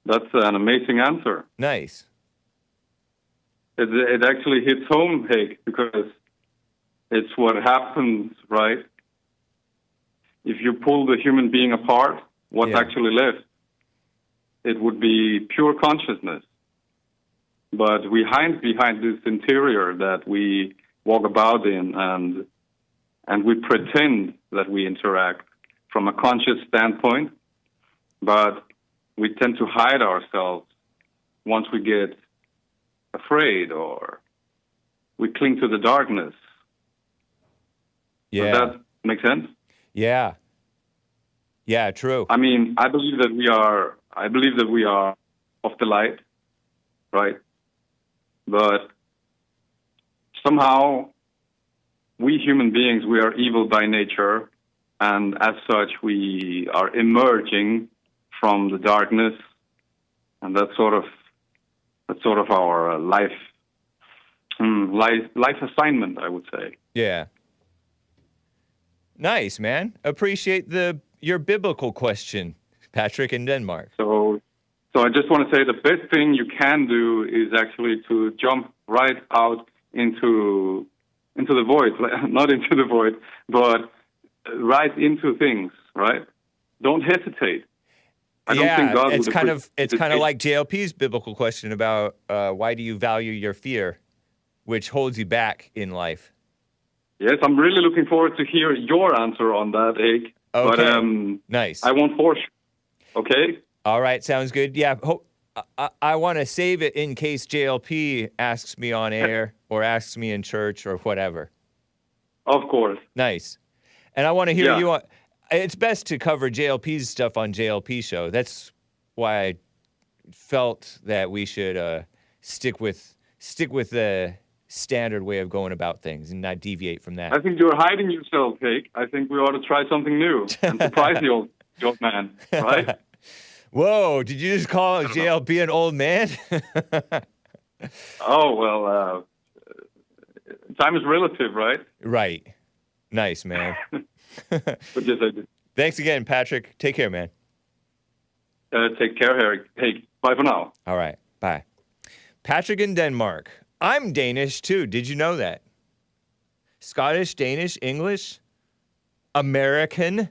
That's an amazing answer. Nice. It actually hits home, Hake, because it's what happens, right? If you pull the human being apart, what's actually left? It would be pure consciousness. But we hide behind this interior that we walk about in, and we pretend that we interact from a conscious standpoint. But we tend to hide ourselves once we get afraid, or we cling to the darkness. Yeah. Does that make sense? Yeah. Yeah, true. I mean, I believe that we are of the light, right? But somehow we human beings, we are evil by nature, and as such we are emerging from the darkness, and that's sort of our life assignment, I would say. Yeah. Nice, man. Appreciate your biblical question, Patrick in Denmark. So I just want to say the best thing you can do is actually to jump right out into the void, not into the void, but right into things, right? Don't hesitate. I don't think God it's kind of like JLP's biblical question about why do you value your fear, which holds you back in life. Yes, I'm really looking forward to hear your answer on that, Hake. Okay. But, nice. I won't force you. Okay? All right, sounds good. Yeah, I want to save it in case JLP asks me on air or asks me in church or whatever. Of course. Nice. And I want to hear you on... It's best to cover JLP's stuff on JLP show. That's why I felt that we should stick with the standard way of going about things and not deviate from that. I think you're hiding yourself, Hake. I think we ought to try something new and surprise the old man, right? Whoa, did you just call JLP an old man? Oh, well, time is relative, right? Right. Nice, man. But yes, I did. Thanks again, Patrick. Take care, man. Take care, Harry. Hey, bye for now. All right, bye. Patrick in Denmark. I'm Danish, too. Did you know that? Scottish, Danish, English, American,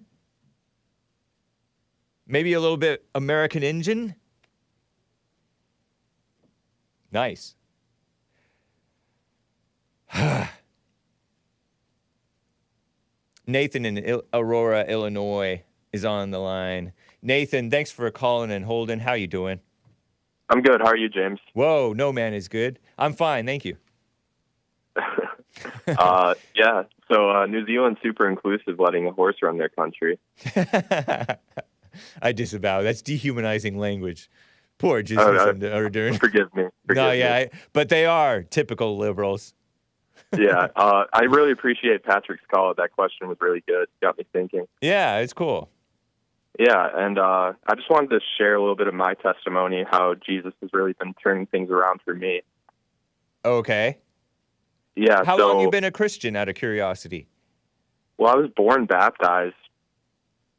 maybe a little bit American Indian. Nice. Nathan in Aurora, Illinois is on the line. Nathan, thanks for calling and holding. How you doing? I'm good. How are you, James? Whoa, no man is good. I'm fine, thank you. Yeah, so New Zealand's super inclusive, letting a horse run their country. I disavow. That's dehumanizing language. Poor Jacinda Ardern. Forgive me. But they are typical liberals. Yeah, I really appreciate Patrick's call. That question was really good. Got me thinking. Yeah, it's cool. Yeah, and I just wanted to share a little bit of my testimony, how Jesus has really been turning things around for me. Okay. Yeah. How long you been a Christian, out of curiosity? Well, I was born baptized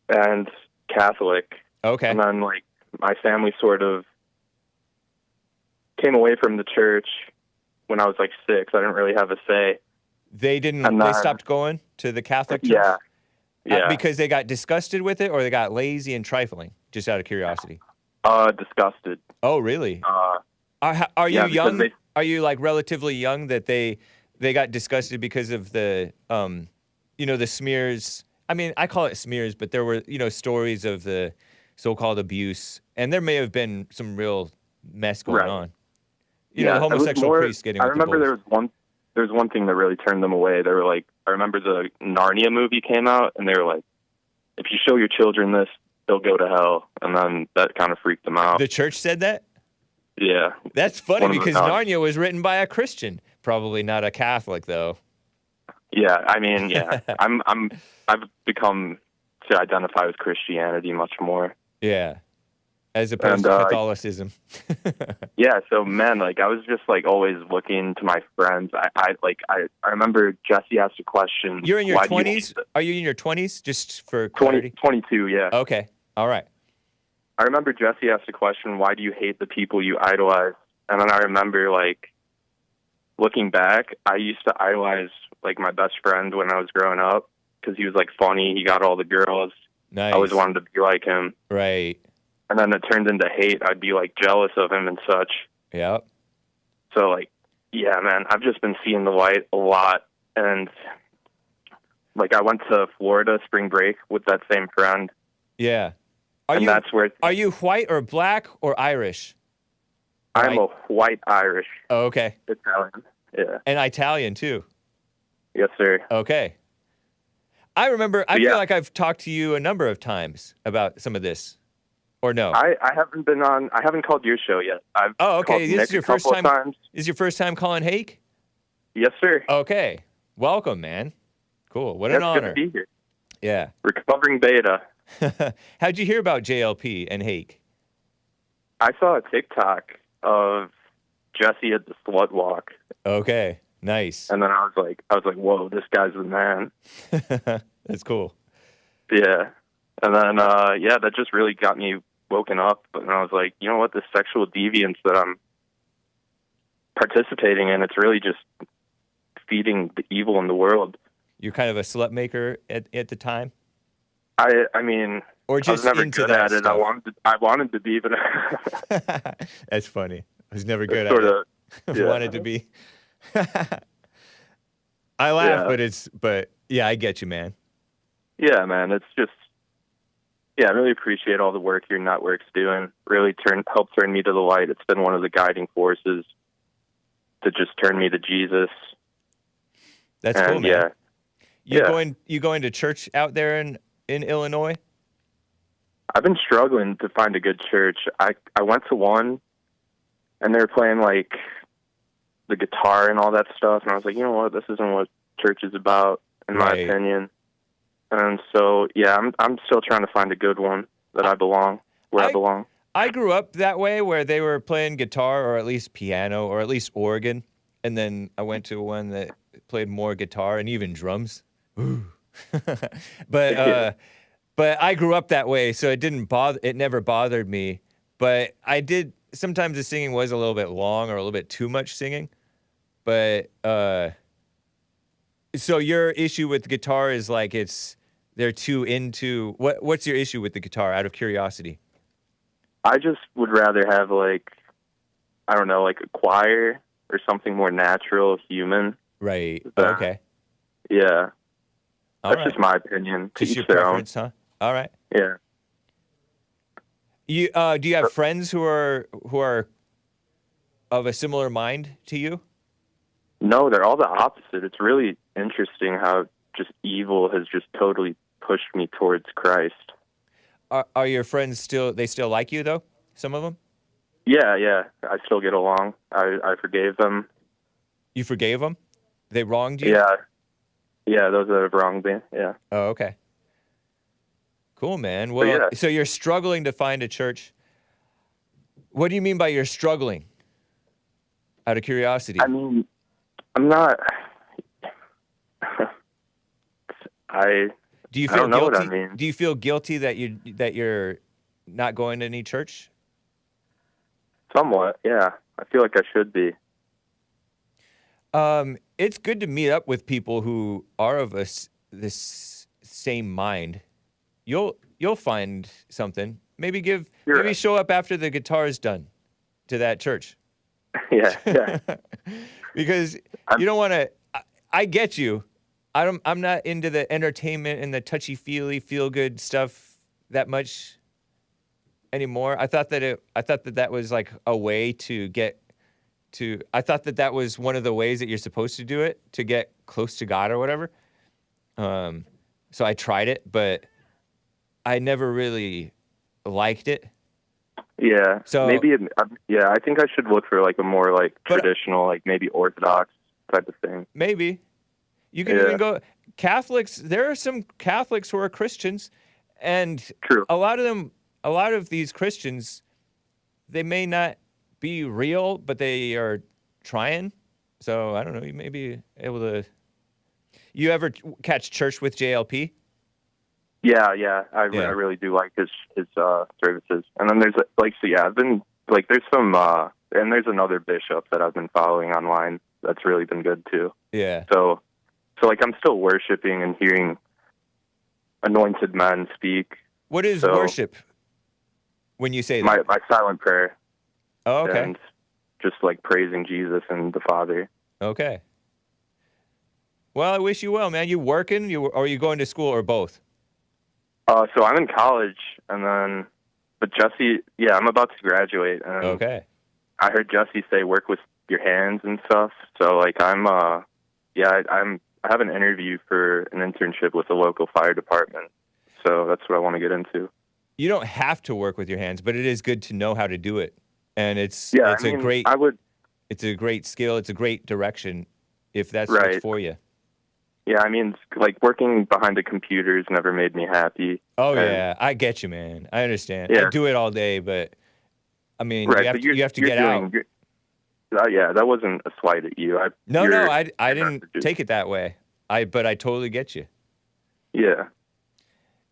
and Catholic. Okay. And then, my family sort of came away from the church when I was 6. I didn't really have a say. They didn't. They stopped going to the Catholic church. Yeah. Yeah. Because they got disgusted with it, or they got lazy and trifling. Just out of curiosity. Disgusted. Oh, really? Are you young? Are you relatively young that they got disgusted because of the the smears? I mean, I call it smears, but there were stories of the so-called abuse, and there may have been some real mess going on. The homosexual priests getting. I remember there was one thing that really turned them away. They were I remember the Narnia movie came out, and they were like, if you show your children this, they'll go to hell. And then that kind of freaked them out. The church said that? Yeah. That's funny because Narnia was written by a Christian, probably not a Catholic, though. Yeah, I mean, yeah. I've become to identify with Christianity much more. Yeah. As opposed to Catholicism. Yeah, so man, I was just always looking to my friends. I remember Jesse asked a question. You're in your 20s? Are you in your 20s? Just for clarity. 22, yeah. Okay. All right. I remember Jesse asked a question, why do you hate the people you idolize? And then I remember looking back, I used to idolize my best friend when I was growing up because he was funny, he got all the girls. Nice. I always wanted to be like him. Right. And then it turned into hate. I'd be jealous of him and such. Yep. So yeah, man, I've just been seeing the light a lot. And I went to Florida spring break with that same friend. Yeah. that's where Are you white or black or Irish? I'm a white Irish. Oh, okay. Italian. Yeah. And Italian too. Yes, sir. Okay. I remember. I feel like I've talked to you a number of times about some of this, or no? I haven't been on. I haven't called your show yet. Oh, okay. This is your first time. Times. This is your first time calling Hake? Yes, sir. Okay. Welcome, man. Cool. What an honor. Good to be here. Yeah. Recovering beta. How'd you hear about JLP and Hake? I saw a TikTok of Jesse at the slut walk. Okay. Nice. And then I was like, whoa, this guy's the man. That's cool. Yeah. And then, that just really got me woken up. And I was like, you know what, this sexual deviance that I'm participating in, it's really just feeding the evil in the world. You're kind of a slut maker at the time? I mean, or just I was never into good that at it. I wanted to be, but that's funny. I was never good at it. Yeah. Wanted to be. I laugh, but I get you, man. Yeah, man. It's just, I really appreciate all the work your network's doing. Really helped turn me to the light. It's been one of the guiding forces to just turn me to Jesus. That's cool, man. Yeah. You going to church out there in Illinois? I've been struggling to find a good church. I went to one, and they were playing like the guitar and all that stuff, and I was like, you know what, this isn't what church is about, in my opinion. And so, I'm still trying to find a good one that I belong. I grew up that way, where they were playing guitar or at least piano or at least organ, and then I went to one that played more guitar and even drums. But I grew up that way, so it never bothered me. But I did, sometimes the singing was a little bit long or a little bit too much singing. But so your issue with the guitar is like they're too into, what's your issue with the guitar, out of curiosity? I just would rather have like a choir or something more natural, human. Right. Okay. Yeah. That's just my opinion. Just your preference, huh? All right. Yeah. You do you have friends who are of a similar mind to you? No, they're all the opposite. It's really interesting how just evil has just totally pushed me towards Christ. Are your friends still like you though? Some of them? Yeah. I still get along. I forgave them. You forgave them? They wronged you? Yeah, those that have wronged me. Yeah. Oh, okay. Cool, man. Well, so you're struggling to find a church. What do you mean by you're struggling? Out of curiosity. I mean, I'm not. Do you feel I don't know guilty? what I mean. Do you feel guilty that you're not going to any church? Somewhat, yeah. I feel like I should be. It's good to meet up with people who are of this same mind. You'll find something. Maybe show up after the guitar's done to that church. Yeah. Because you don't want to. I get you. I'm not into the entertainment and the touchy-feely, feel-good stuff that much anymore. I thought that was like a way to get to. I thought that was one of the ways that you're supposed to do it, to get close to God or whatever. So I tried it, but I never really liked it. Yeah. So maybe, I think I should look for like a more like traditional, like maybe Orthodox type of thing. Maybe. You can even go Catholics. There are some Catholics who are Christians, and a lot of these Christians, they may not be real, but they are trying. So I don't know. You may be able to. You ever catch church with JLP? Yeah. I really do like his services. And then there's I've been there's some and there's another bishop that I've been following online that's really been good too. Yeah. So I'm still worshiping and hearing anointed men speak. What is worship? When you say that? My silent prayer. Oh, okay. And just praising Jesus and the Father. Okay. Well, I wish you well, man. Or are you going to school or both? So I'm in college, and then But Jesse, yeah, I'm about to graduate. And Okay. I heard Jesse say work with your hands and stuff. So like I have an interview for an internship with the local fire department. So that's what I want to get into. You don't have to work with your hands, but it is good to know how to do it. And it's a great skill. It's a great direction if that's what's for you. Yeah, I mean, like working behind a computer has never made me happy. Oh, yeah. I get you, man. I understand. Yeah. I do it all day, but I mean, Right, you have to get out. Yeah, that wasn't a slight at you. I didn't take it that way. But I totally get you. Yeah.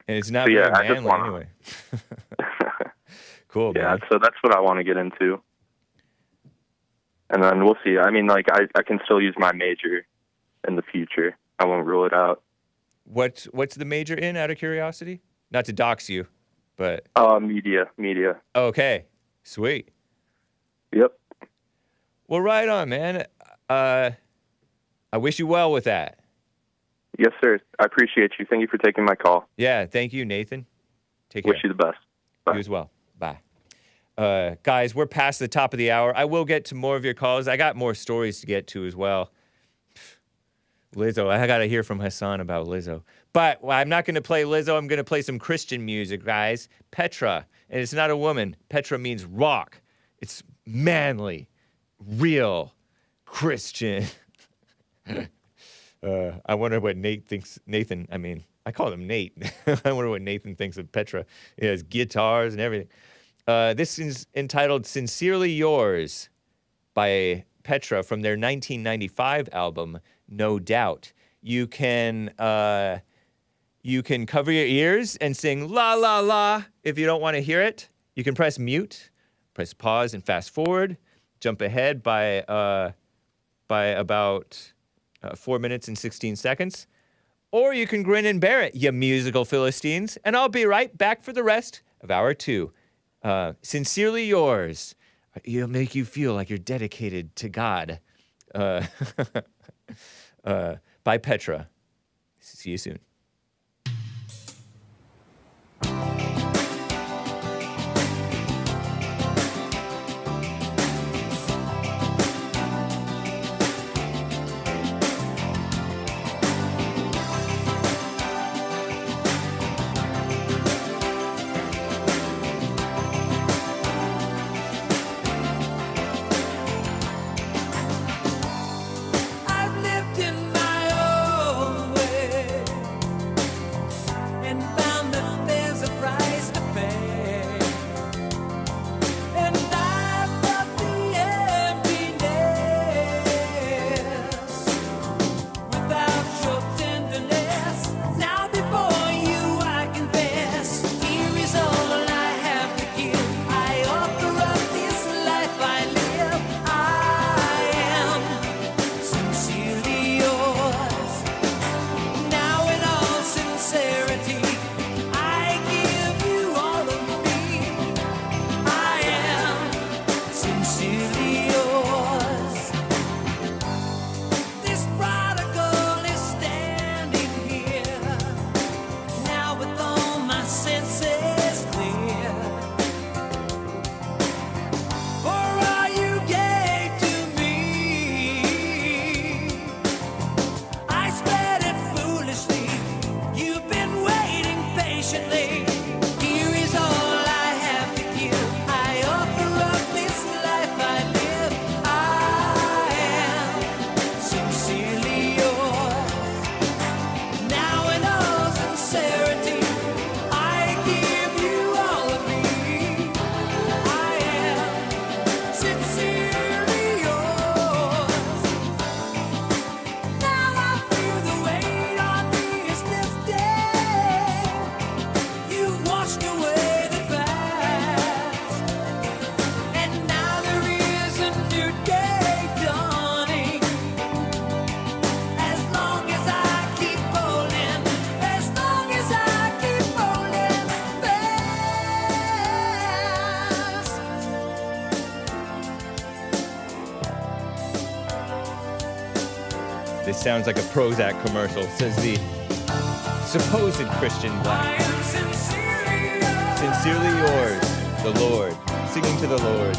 And it's not So, yeah, very I just manly wanna- anyway. Cool, Yeah, man. so that's what I want to get into. And then we'll see. I mean, like, I can still use my major in the future. I won't rule it out. What's the major in, out of curiosity? Not to dox you, but... Media. Okay, sweet. Yep. Well, right on, man. I wish you well with that. Yes, sir. I appreciate you. Thank you for taking my call. Yeah, thank you, Nathan. Take care. Wish you the best. Bye. You as well. Bye. Guys, we're past the top of the hour. I will get to more of your calls. I got more stories to get to as well. Lizzo. I got to hear from Hassan about Lizzo. But I'm not going to play Lizzo. I'm going to play some Christian music, guys. Petra. And it's not a woman. Petra means rock. It's manly, real, Christian. I wonder what Nate thinks. I call him Nate. I wonder what Nathan thinks of Petra. He has guitars and everything. This is entitled Sincerely Yours by Petra from their 1995 album, No Doubt. You can cover your ears and sing la la la if you don't want to hear it. You can press mute, press pause and fast forward, jump ahead by about 4 minutes and 16 seconds. Or you can grin and bear it, you musical Philistines, and I'll be right back for the rest of hour 2. Sincerely Yours. It'll make you feel like you're dedicated to God. By Petra. See you soon. This sounds like a Prozac commercial, says the supposed Christian Black. Sincerely yours. The Lord. Singing to the Lord.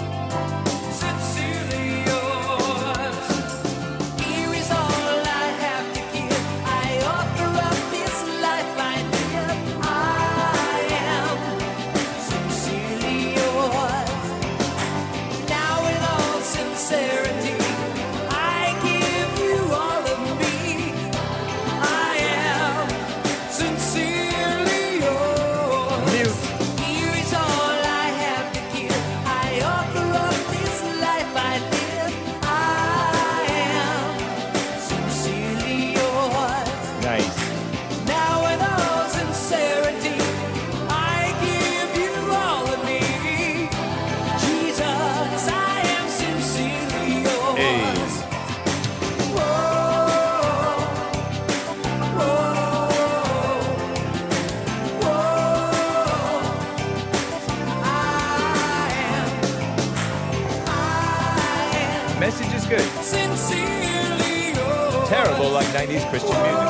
Message is good. Terrible like 90s Christian music.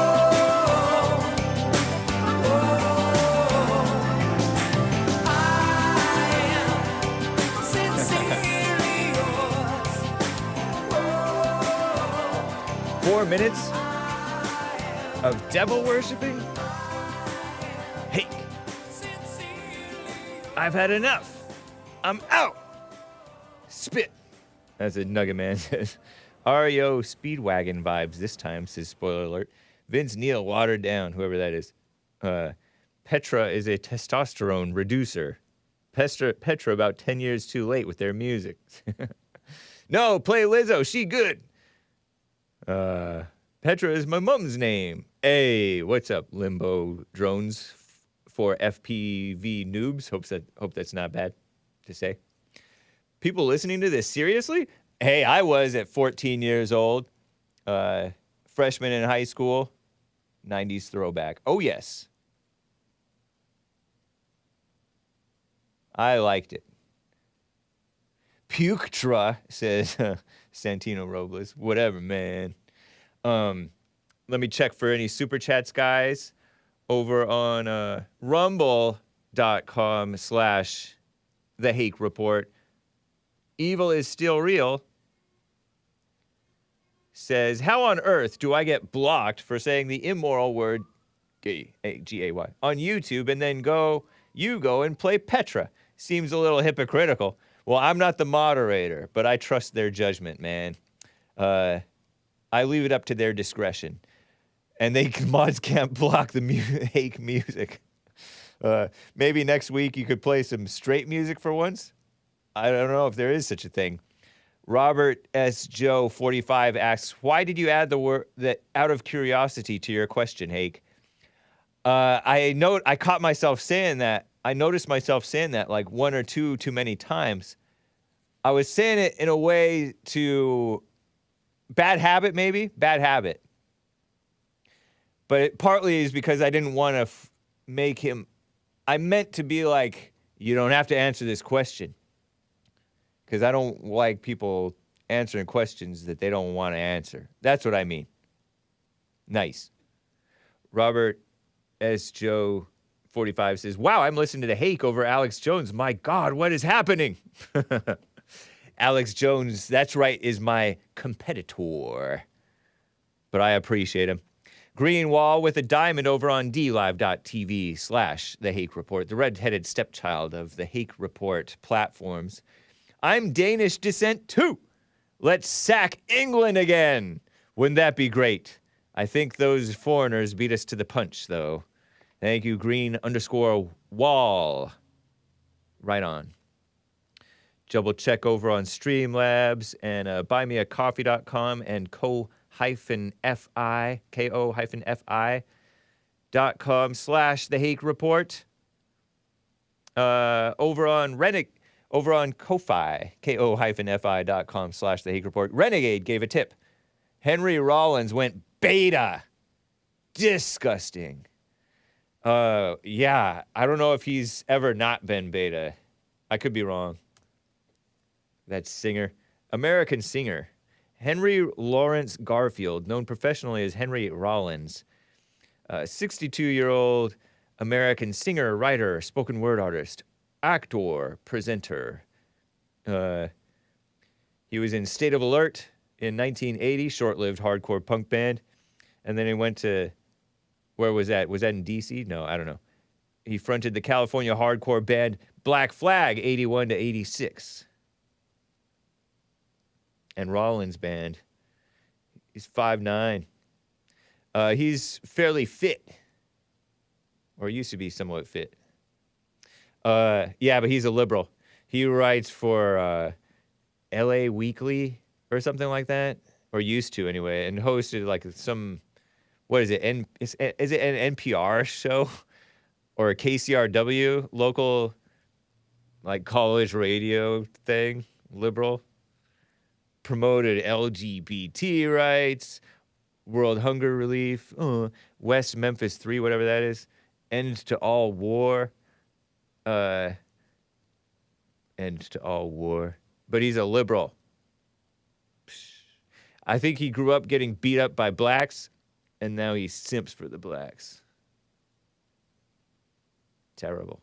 Four minutes of devil worshiping? Hake. I've had enough. I'm out. Spit. As a Nugget Man says. REO Speedwagon vibes this time, says spoiler alert. Vince Neil watered down, whoever that is. Petra is a testosterone reducer. Petra about 10 years too late with their music. No, play Lizzo, she good. Petra is my mom's name. Hey, what's up, Limbo Drones for FPV noobs? Hope that's not bad to say. People listening to this, seriously? Hey, I was at 14 years old, freshman in high school, 90s throwback. Oh, yes. I liked it. Petra, says Santino Robles. Whatever, man. Let me check for any super chats, guys, over on rumble.com/The Hake Report. Evil is still real. Says, how on earth do I get blocked for saying the immoral word gay, G-A-Y, on YouTube and then you go and play Petra? Seems a little hypocritical. Well, I'm not the moderator, but I trust their judgment, man. I leave it up to their discretion. And mods can't block the Hake music. Maybe next week you could play some straight music for once. I don't know if there is such a thing. Robert S. Joe 45 asks, why did you add the word that out of curiosity to your question, Hake? I caught myself saying that. I noticed myself saying that like one or two too many times. I was saying it in a way to bad habit, maybe bad habit. But it partly is because I didn't want to make him. I meant to be like, you don't have to answer this question. Because I don't like people answering questions that they don't want to answer. That's what I mean. Nice. Robert S. Joe 45 says, wow, I'm listening to Hake over Alex Jones. My God, what is happening? Alex Jones, that's right, is my competitor. But I appreciate him. Greenwall with a diamond over on DLive.tv/The Hake Report, the red-headed stepchild of the Hake Report platforms. I'm Danish descent too. Let's sack England again. Wouldn't that be great? I think those foreigners beat us to the punch, though. Thank you, green_wall. Right on. Double check over on Streamlabs and buymeacoffee.com and ko-fi.com/The Hake Report. Over on Ko-fi, ko-fi.com/The Hake Report. Renegade gave a tip. Henry Rollins went beta. Disgusting. Yeah, I don't know if he's ever not been beta. I could be wrong. That singer. American singer. Henry Lawrence Garfield, known professionally as Henry Rollins. 62-year-old American singer, writer, spoken word artist. actor, presenter. He was in State of Alert in 1980, short-lived hardcore punk band. And then he went to, where was that? Was that in D.C.? No, I don't know. He fronted the California hardcore band Black Flag, 81 to 86. And Rollins band. He's 5'9". He's fairly fit. Or used to be somewhat fit. Yeah, but he's a liberal. He writes for LA Weekly or something like that. Or used to anyway. And hosted like some, what is it? Is it an NPR show? Or a KCRW, local, like, college radio thing, liberal. Promoted LGBT rights, World Hunger Relief, West Memphis 3, whatever that is, End to All War. End to All War. But he's a liberal. I think he grew up getting beat up by blacks, and now he simps for the blacks. Terrible.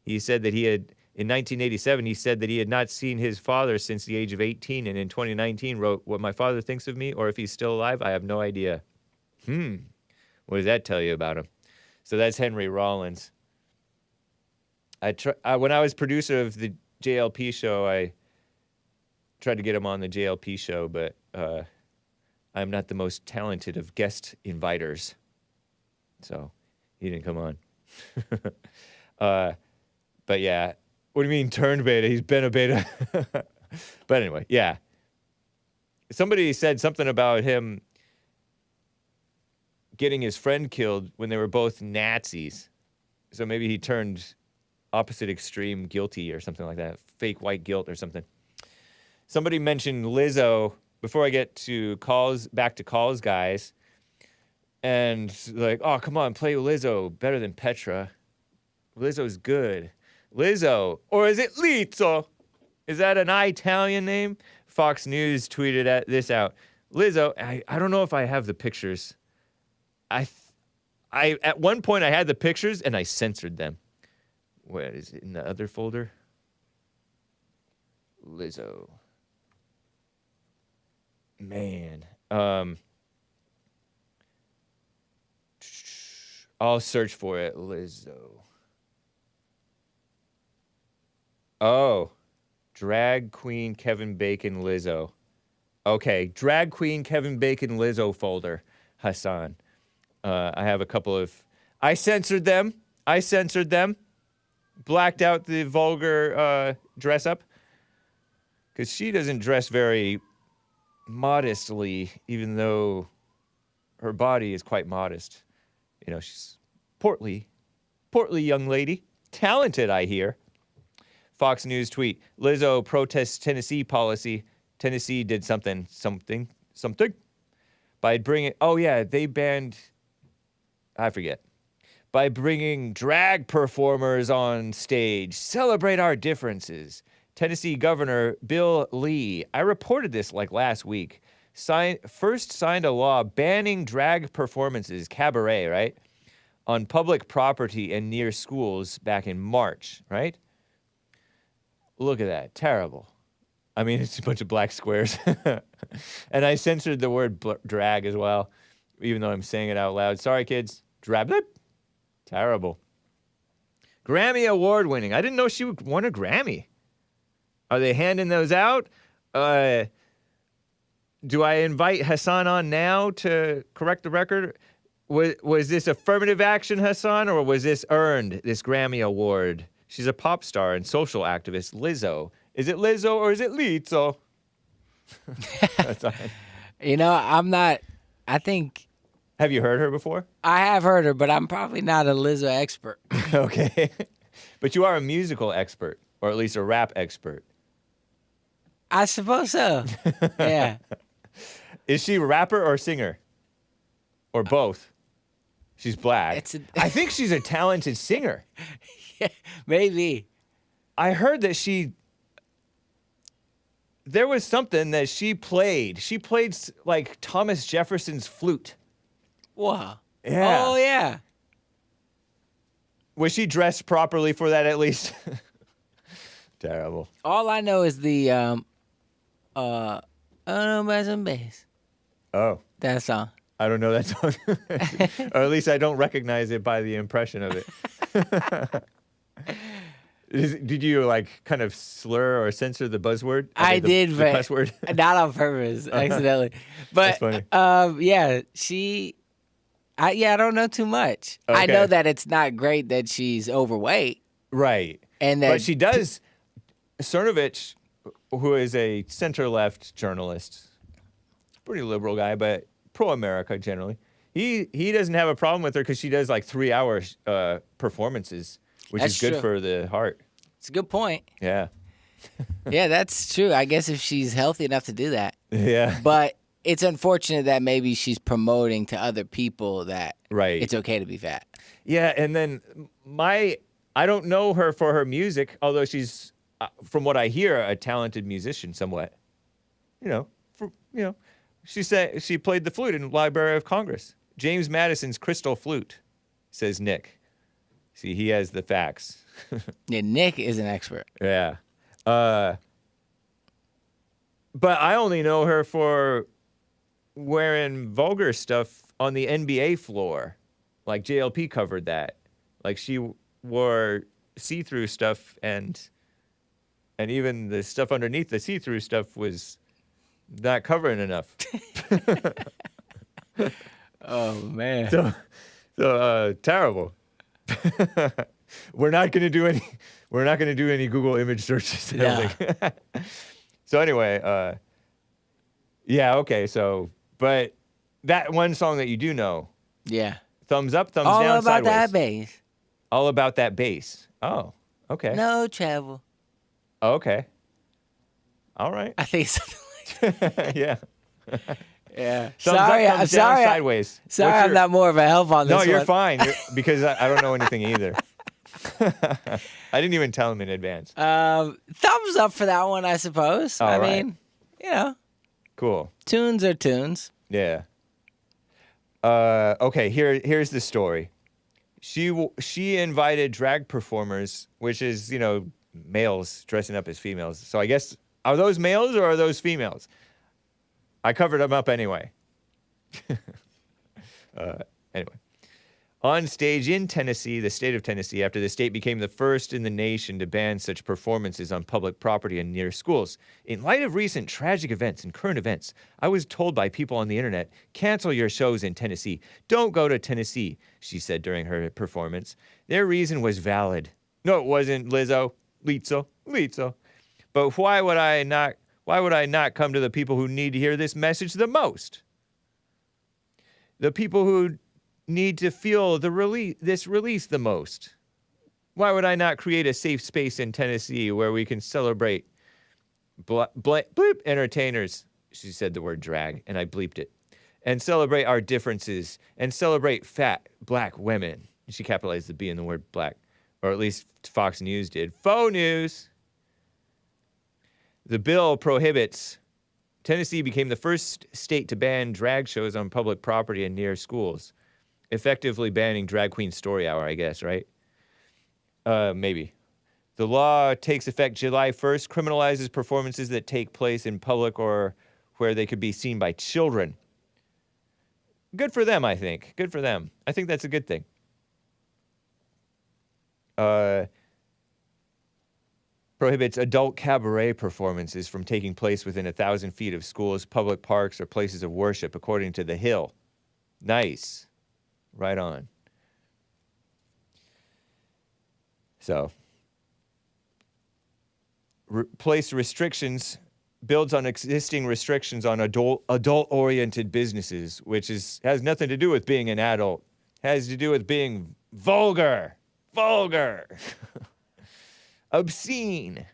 He said that he had, in 1987, he said that he had not seen his father since the age of 18, and in 2019 wrote, "What my father thinks of me, or if he's still alive, I have no idea." What does that tell you about him? So that's Henry Rollins. When I was producer of the JLP show, I tried to get him on the JLP show, but I'm not the most talented of guest inviters. So he didn't come on. But yeah, what do you mean turned beta? He's been a beta. But anyway, yeah. Somebody said something about him getting his friend killed when they were both Nazis. So maybe he turned opposite extreme guilty or something like that. Fake white guilt or something. Somebody mentioned Lizzo. Before I get to calls, back to calls, guys. And like, oh, come on, play Lizzo better than Petra. Lizzo's good. Lizzo, or is it Lizzo? Is that an Italian name? Fox News tweeted this out. Lizzo, I don't know if I have the pictures. I at one point I had the pictures and I censored them. Where is it in the other folder? Lizzo. Man. I'll search for it. Lizzo. Oh. Drag Queen Kevin Bacon Lizzo. Okay. Drag Queen Kevin Bacon Lizzo folder. Hassan. I have a couple of... I censored them. Blacked out the vulgar dress up. Because she doesn't dress very modestly, even though her body is quite modest. You know, she's portly young lady. Talented, I hear. Fox News tweet, Lizzo protests Tennessee policy. Tennessee did something. By bringing, they banned, I forget. By bringing drag performers on stage. Celebrate our differences. Tennessee Governor Bill Lee, I reported this like last week, first signed a law banning drag performances, cabaret, right, on public property and near schools back in March, right? Look at that. Terrible. I mean, it's a bunch of black squares. And I censored the word drag as well, even though I'm saying it out loud. Sorry, kids. Drab it. Terrible. Grammy Award winning. I didn't know she won a Grammy. Are they handing those out? Do I invite Hassan on now to correct the record? Was this affirmative action, Hassan, or was this earned, this Grammy Award? She's a pop star and social activist, Lizzo. Is it Lizzo or is it Lizzo? You know, I'm not, I think... Have you heard her before? I have heard her, but I'm probably not a Lizzo expert. Okay. But you are a musical expert, or at least a rap expert. I suppose so. Yeah. Is she a rapper or singer? Or both? She's black. I think she's a talented singer. Yeah, maybe. I heard that there was something that she played. She played like Thomas Jefferson's flute. Wow. Yeah. Oh, yeah. Was she dressed properly for that at least? Terrible. All I know is the I don't know about some bass. Oh. That song. I don't know that song. Or at least I don't recognize it by the impression of it. Did you like kind of slur or censor the buzzword? I did, the but cuss word? not on purpose, accidentally. But That's funny. yeah, I don't know too much. Okay. I know that it's not great that she's overweight. Right. And that but she does. Cernovich, who is a center-left journalist, pretty liberal guy, but pro-America generally. He doesn't have a problem with her because she does like 3-hour performances, which That's is good true. for the heart. It's a good point. Yeah. Yeah, that's true. I guess if she's healthy enough to do that. Yeah. But it's unfortunate that maybe she's promoting to other people that Right. it's okay to be fat. Yeah, and then I don't know her for her music, although she's, from what I hear, a talented musician somewhat. She said she played the flute in the Library of Congress. James Madison's crystal flute, says Nick. See, he has the facts. Yeah, Nick is an expert. Yeah. But I only know her for wearing vulgar stuff on the NBA floor. Like JLP covered that. Like she wore see-through stuff and even the stuff underneath the see-through stuff was not covering enough. Oh man. So terrible. We're not going to do any Google image searches. I don't think. So anyway, yeah, okay. So, but that one song that you do know. Yeah. Thumbs up, thumbs All down, about sideways. that bass. All about that bass. Oh, okay. No travel. Okay. All right. I think something like that. Yeah. Yeah. Thumbs sorry, up, I'm thumbs down, sorry. sideways. Sorry, What's I'm not more of a help on this No, you're one. fine. Because I don't know anything either. I didn't even tell him in advance. Thumbs up for that one, I suppose. All I right. mean, you know, Cool. tunes are tunes. Yeah. Okay, here's the story. She invited drag performers, which is, males dressing up as females. So I guess, are those males or are those females? I covered them up anyway. Anyway. On stage in Tennessee, the state of Tennessee, after the state became the first in the nation to ban such performances on public property and near schools. In light of recent tragic events and current events, I was told by people on the internet, cancel your shows in Tennessee. Don't go to Tennessee, she said during her performance. Their reason was valid. No, it wasn't, Lizzo. Lizzo. But why would I not come to the people who need to hear this message the most? The people who need to feel this release the most. Why would I not create a safe space in Tennessee where we can celebrate bleep entertainers? She said the word drag, and I bleeped it. And celebrate our differences, and celebrate fat black women. She capitalized the B in the word black, or at least Fox News did. Faux news. The bill prohibits. Tennessee became the first state to ban drag shows on public property and near schools. Effectively banning Drag Queen Story Hour, I guess, right? Maybe. The law takes effect July 1st, criminalizes performances that take place in public or where they could be seen by children. Good for them, I think. Good for them. I think that's a good thing. Prohibits adult cabaret performances from taking place within 1,000 feet of schools, public parks, or places of worship, according to The Hill. Nice. Right on. So, place restrictions, builds on existing restrictions on adult-oriented businesses, which has nothing to do with being an adult. Has to do with being vulgar. Obscene.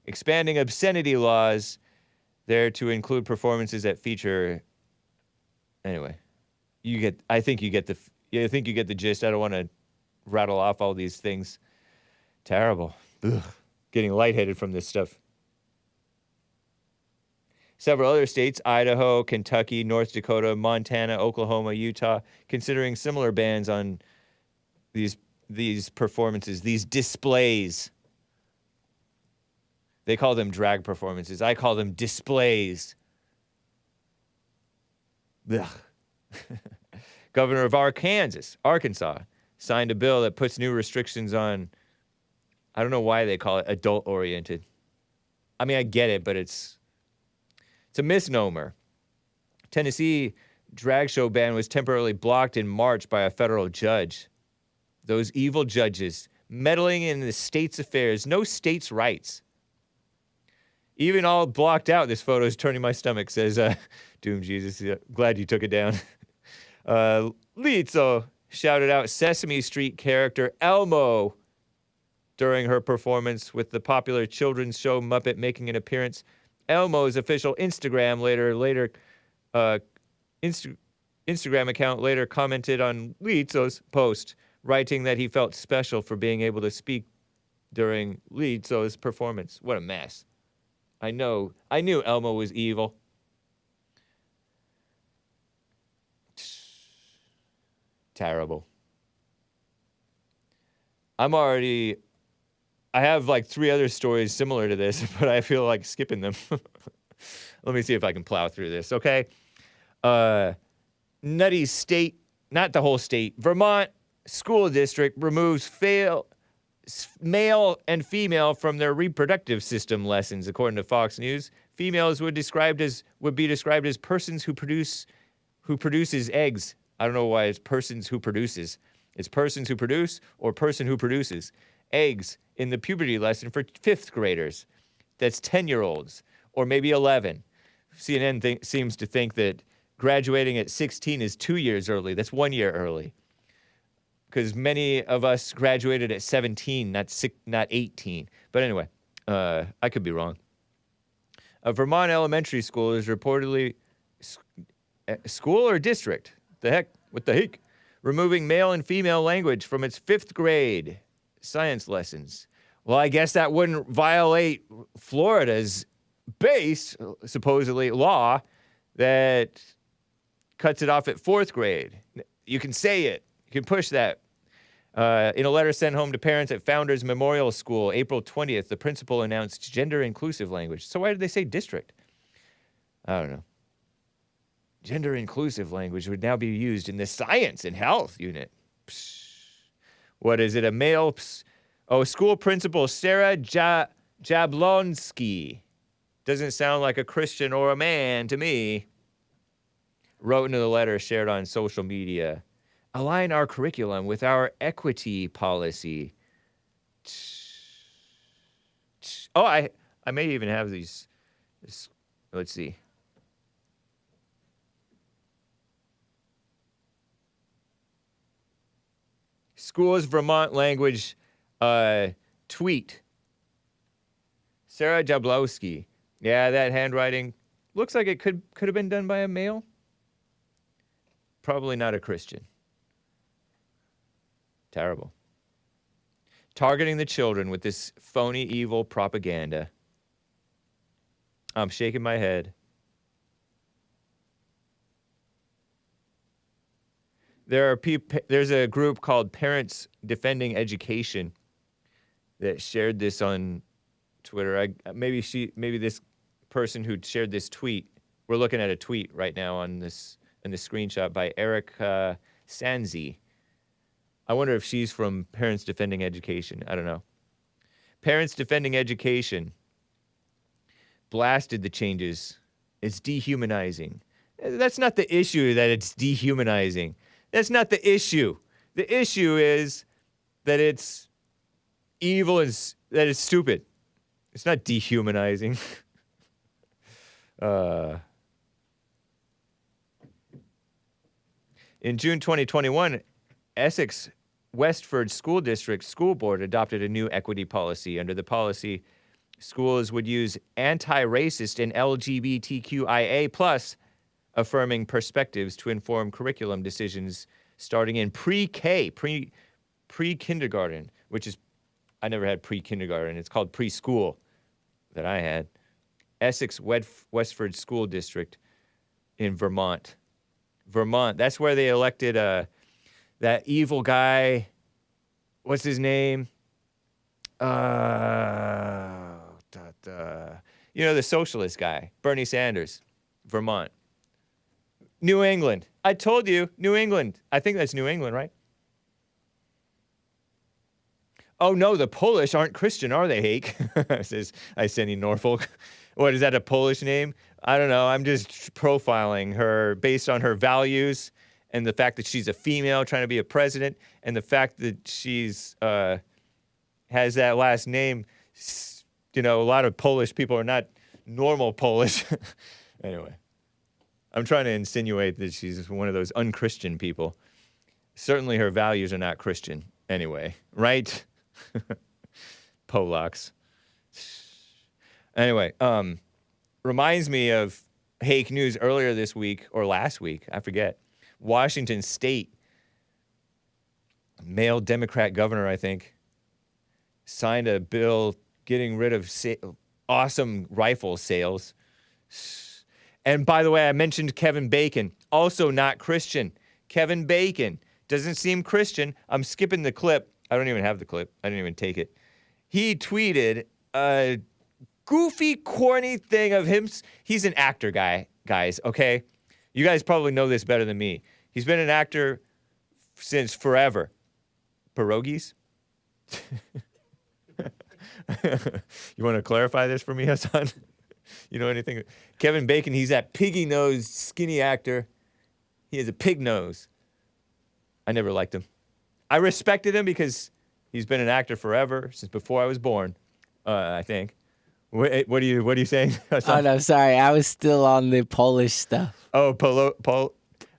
Expanding obscenity laws there to include performances that feature. Anyway. I think you get the gist. I don't want to rattle off all these things. Terrible. Ugh. Getting lightheaded from this stuff. Several other states, Idaho, Kentucky, North Dakota, Montana, Oklahoma, Utah, considering similar bans on these these performances, these displays. They call them drag performances. I call them displays. Ugh. Governor of Arkansas, signed a bill that puts new restrictions on, I don't know why they call it adult-oriented. I mean, I get it, but it's a misnomer. Tennessee drag show ban was temporarily blocked in March by a federal judge. Those evil judges meddling in the state's affairs, no states' rights. Even all blocked out, this photo is turning my stomach, says Doom Jesus. Glad you took it down. Lizzo shouted out Sesame Street character Elmo during her performance with the popular children's show Muppet making an appearance. Elmo's official Instagram Instagram account later commented on Lizzo's post, writing that he felt special for being able to speak during Lizzo's performance. What a mess. I knew Elmo was evil. Terrible. I have like 3 other stories similar to this, but I feel like skipping them. Let me see if I can plow through this, okay? Nutty state, not the whole state, Vermont school district removes male and female from their reproductive system lessons, according to Fox News. Females would be described as persons who produces eggs. I don't know why it's persons who produces. It's persons who produce or person who produces eggs in the puberty lesson for 5th graders. That's 10-year-olds or maybe 11. CNN seems to think that graduating at 16 is 2 years early. That's 1 year early. Because many of us graduated at 17, not 18. But anyway, I could be wrong. A Vermont elementary school is reportedly school or district? The heck? What the heck? Removing male and female language from its 5th grade science lessons. Well, I guess that wouldn't violate Florida's supposedly, law that cuts it off at 4th grade. You can say it. You can push that. In a letter sent home to parents at Founders Memorial School, April 20th, the principal announced gender-inclusive language. So why did they say district? I don't know. Gender-inclusive language would now be used in the science and health unit. Psh. What is it, a male? School principal Sarah Jablonski. Doesn't sound like a Christian or a man to me. Wrote into the letter shared on social media. Align our curriculum with our equity policy. Oh, I may even have these. Let's see. Schools Vermont language tweet. Sarah Jablowski. Yeah, that handwriting looks like it could have been done by a male. Probably not a Christian. Terrible. Targeting the children with this phony, evil propaganda. I'm shaking my head. There's a group called Parents Defending Education that shared this on Twitter. Maybe this person who shared this tweet. We're looking at a tweet right now on this in the screenshot by Eric Sanzi. I wonder if she's from Parents Defending Education. I don't know. Parents Defending Education blasted the changes. It's dehumanizing. That's not the issue that it's dehumanizing. That's not the issue. The issue is that it's evil and that it's stupid. It's not dehumanizing. In June 2021, Essex Westford School District School Board adopted a new equity policy. Under the policy, schools would use anti-racist and LGBTQIA+ affirming perspectives to inform curriculum decisions starting in pre-K, pre-kindergarten, which is, I never had pre-kindergarten. It's called preschool that I had. Essex Westford School District in Vermont. Vermont, that's where they elected that evil guy. what's his name? You know, the socialist guy, Bernie Sanders, Vermont. New England. I told you, New England. I think that's New England, right? Oh, no, the Polish aren't Christian, are they, Hake? Says Iseni Norfolk. What, is that a Polish name? I don't know. I'm just profiling her based on her values and the fact that she's a female trying to be a president and the fact that she's has that last name. You know, a lot of Polish people are not normal Polish. Anyway, I'm trying to insinuate that she's one of those unchristian people. Certainly her values are not Christian anyway, right? Polacks. Anyway, reminds me of Hake News earlier this week or last week, I forget. Washington State, male Democrat governor, I think, signed a bill getting rid of awesome rifle sales. And by the way, I mentioned Kevin Bacon, also not Christian. Kevin Bacon doesn't seem Christian. I'm skipping the clip. I don't even have the clip. I didn't even take it. He tweeted a goofy, corny thing of him. He's an actor guy, guys, okay? You guys probably know this better than me. He's been an actor since forever. Pierogies? You want to clarify this for me, Hassan? You know anything? Kevin Bacon, he's that piggy-nosed, skinny actor. He has a pig nose. I never liked him. I respected him because he's been an actor forever, since before I was born, I think. What are you saying? Oh, no, sorry. I was still on the Polish stuff. Oh, Pierogies.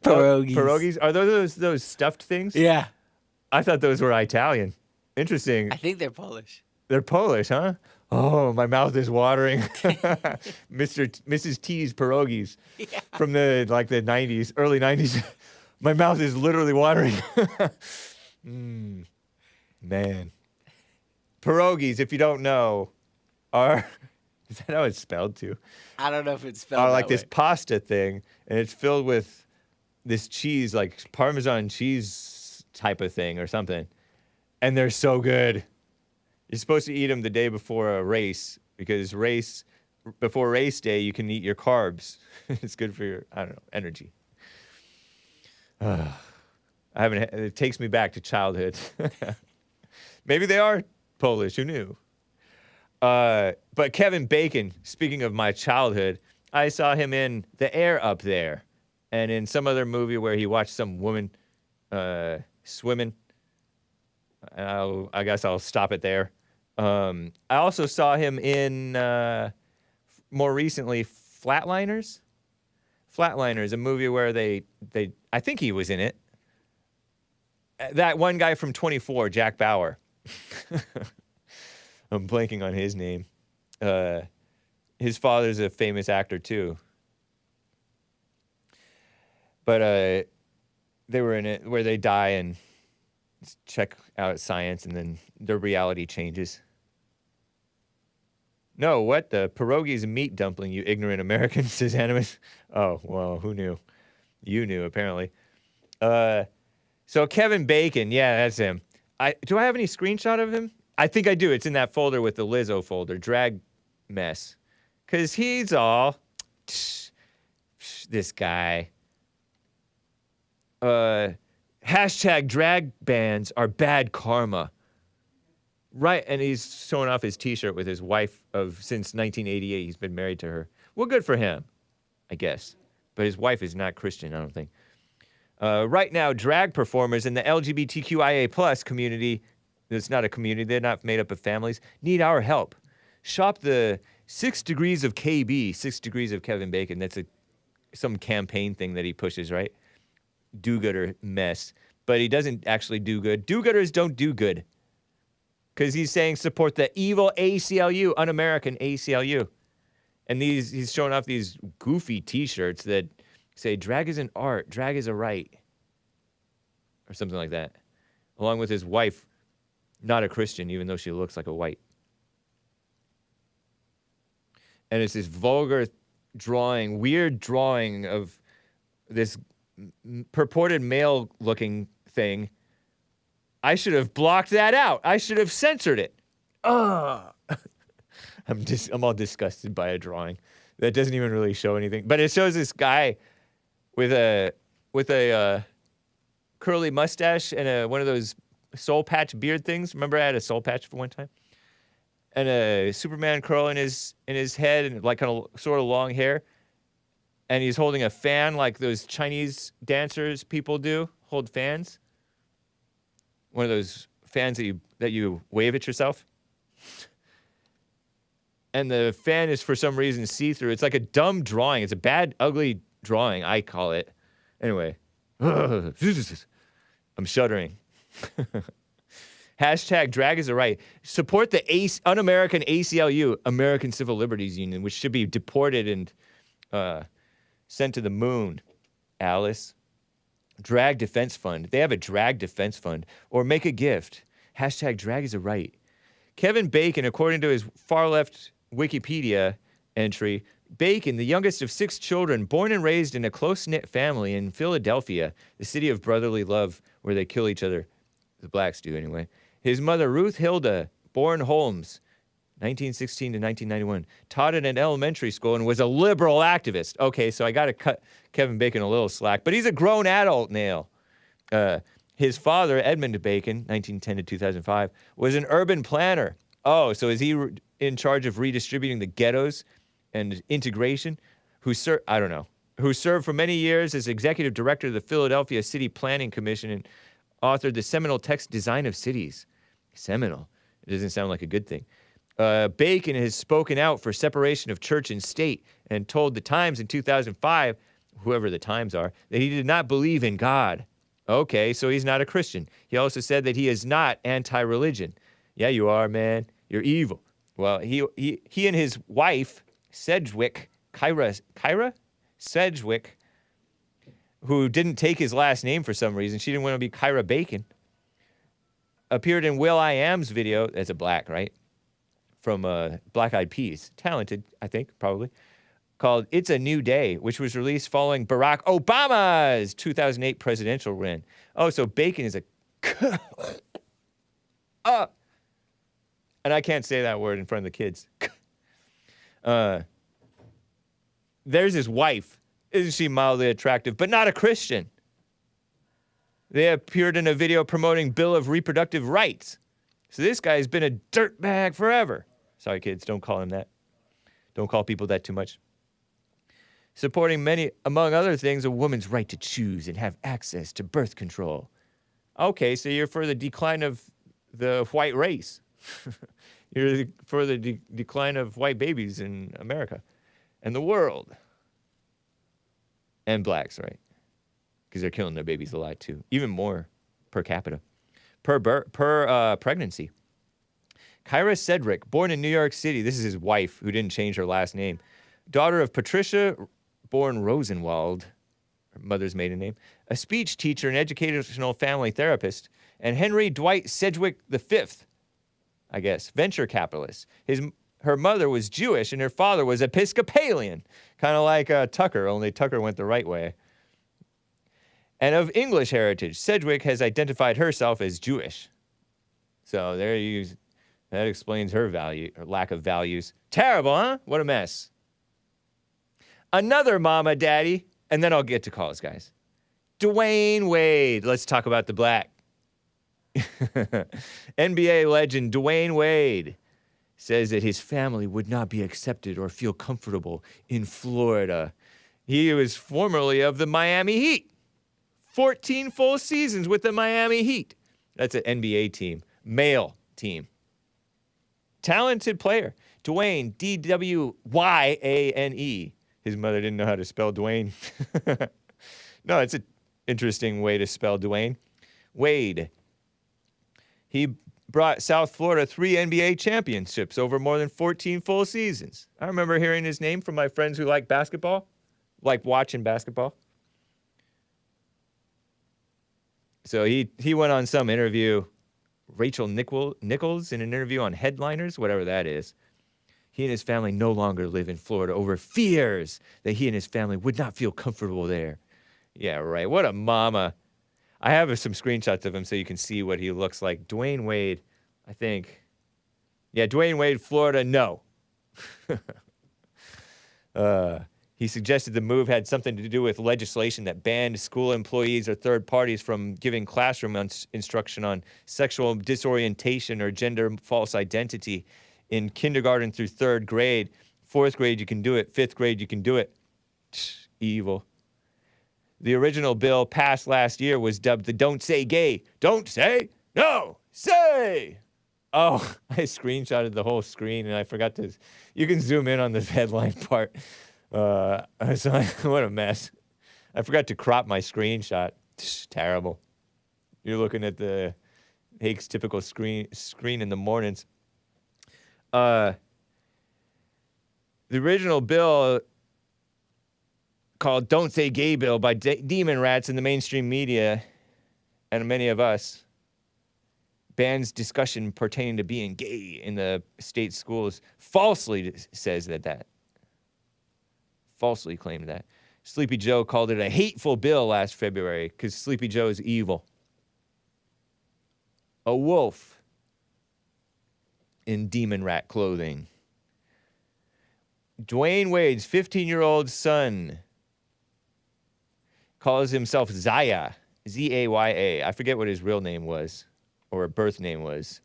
Pierogies? Are those stuffed things? Yeah. I thought those were Italian. Interesting. I think they're Polish. They're Polish, huh? Oh, my mouth is watering. Mrs. T's pierogies from the 90s, early 90s. My mouth is literally watering. Man. Pierogies, if you don't know, is that how it's spelled too? I don't know if it's spelled Are like that this way. pasta thing, and it's filled with this cheese, like Parmesan cheese type of thing or something. And they're so good. You're supposed to eat them the day before a race because before race day, you can eat your carbs. It's good for your, I don't know, energy. It takes me back to childhood. Maybe they are Polish, who knew? But Kevin Bacon, speaking of my childhood, I saw him in The Air Up There and in some other movie where he watched some woman swimming. I guess I'll stop it there. I also saw him in, more recently, Flatliners. Flatliners, a movie where I think he was in it. That one guy from 24, Jack Bauer. I'm blanking on his name. His father's a famous actor, too. But they were in it where they die and check out science and then their reality changes. No, what? The pierogies and meat dumpling, you ignorant American, says Animus. Oh, well, who knew? You knew, apparently. So Kevin Bacon, yeah, that's him. Do I have any screenshot of him? I think I do. It's in that folder with the Lizzo folder, drag mess. Because he's all, this guy. Hashtag drag bans are bad karma. Right, and he's showing off his T-shirt with his wife since 1988. He's been married to her. Well, good for him, I guess. But his wife is not Christian, I don't think. Right now, drag performers in the LGBTQIA+ community, it's not a community, they're not made up of families, need our help. Shop the 6 Degrees of KB, 6 Degrees of Kevin Bacon. That's some campaign thing that he pushes, right? Do-gooder mess. But he doesn't actually do good. Do-gooders don't do good. Because he's saying support the evil ACLU, un-American ACLU. And he's showing off these goofy T-shirts that say, drag isn't art, drag is a right. Or something like that. Along with his wife, not a Christian, even though she looks like a white. And it's this vulgar drawing, weird drawing of this purported male-looking thing I should have blocked that out. I should have censored it. I'm all disgusted by a drawing that doesn't even really show anything. But it shows this guy with a curly mustache and one of those soul patch beard things. Remember I had a soul patch for one time? And a Superman curl in his head and like kind of sort of long hair. And he's holding a fan like those Chinese dancers people do, hold fans. One of those fans that you wave at yourself. And the fan is for some reason see-through. It's like a dumb drawing. It's a bad, ugly drawing, I call it. Anyway. I'm shuddering. Hashtag drag is a right. Support the un-American ACLU, American Civil Liberties Union, which should be deported and sent to the moon. Alice. Drag Defense Fund. They have a drag defense fund. Or make a gift. Hashtag drag is a right. Kevin Bacon, according to his far-left Wikipedia entry, Bacon, the youngest of 6 children, born and raised in a close-knit family in Philadelphia, the city of brotherly love, where they kill each other. The blacks do, anyway. His mother, Ruth Hilda, born Holmes, 1916 to 1991, taught at an elementary school and was a liberal activist. Okay, so I got to cut Kevin Bacon a little slack, but he's a grown adult now. His father, Edmund Bacon, 1910 to 2005, was an urban planner. Oh, so is he in charge of redistributing the ghettos and integration? Who served for many years as executive director of the Philadelphia City Planning Commission and authored the seminal text Design of Cities. Seminal. It doesn't sound like a good thing. Bacon has spoken out for separation of church and state and told the Times in 2005, whoever the Times are, that he did not believe in God. Okay, so he's not a Christian. He also said that he is not anti-religion. Yeah, you are, man. You're evil. Well, he and his wife, Sedgwick, Kyla? Sedgwick, who didn't take his last name for some reason. She didn't want to be Kyra Bacon. Appeared in will.i.am's video, as a black, right? From Black Eyed Peas. Talented, I think, probably. Called It's a New Day, which was released following Barack Obama's 2008 presidential win. Oh, so Bacon is a... And I can't say that word in front of the kids. There's his wife. Isn't she mildly attractive, but not a Christian? They appeared in a video promoting Bill of Reproductive Rights. So this guy's been a dirtbag forever. Sorry, kids, don't call him that. Don't call people that too much. Supporting many, among other things, a woman's right to choose and have access to birth control. Okay, so you're for the decline of the white race. You're for the decline of white babies in America and the world. And blacks, right? Because they're killing their babies a lot, too. Even more per capita. Per pregnancy. Kyra Sedgwick, born in New York City. This is his wife, who didn't change her last name. Daughter of Patricia, born Rosenwald, her mother's maiden name, a speech teacher and educational family therapist, and Henry Dwight Sedgwick V, I guess, venture capitalist. Her mother was Jewish, and her father was Episcopalian, kind of like Tucker, only Tucker went the right way. And of English heritage, Sedgwick has identified herself as Jewish. So that explains her value, or lack of values. Terrible, huh? What a mess. Another mama daddy, and then I'll get to calls, guys. Dwyane Wade. Let's talk about the black. NBA legend Dwyane Wade says that his family would not be accepted or feel comfortable in Florida. He was formerly of the Miami Heat. 14 full seasons with the Miami Heat. That's an NBA team. Male team. Talented player. Dwyane, D-W-Y-A-N-E. His mother didn't know how to spell Dwayne. No, it's an interesting way to spell Dwyane. Wade. He brought South Florida 3 NBA championships over more than 14 full seasons. I remember hearing his name from my friends who like basketball, like watching basketball. So he went on some interview, Rachel Nichols in an interview on Headliners, whatever that is. He and his family no longer live in Florida over fears that he and his family would not feel comfortable there. Yeah, right. What a mama. I have some screenshots of him so you can see what he looks like. Dwyane Wade, I think. Yeah, Dwyane Wade, Florida, no. He suggested the move had something to do with legislation that banned school employees or third parties from giving classroom instruction on sexual disorientation or gender false identity in kindergarten through third grade. Fourth grade, you can do it. Fifth grade, you can do it. Evil. The original bill passed last year was dubbed the Don't Say Gay. Don't say, no, say. Oh, I screenshotted the whole screen and I forgot to. You can zoom in on this headline part. So what a mess. I forgot to crop my screenshot. Terrible. You're looking at the Hake's typical screen in the mornings. The original bill called Don't Say Gay Bill by demon rats in the mainstream media and many of us bans discussion pertaining to being gay in the state schools. Falsely says that. Falsely claimed that. Sleepy Joe called it a hateful bill last February because Sleepy Joe is evil. A wolf in demon rat clothing. Dwyane Wade's 15-year-old son calls himself Zaya, Z-A-Y-A. I forget what his real name was or birth name was.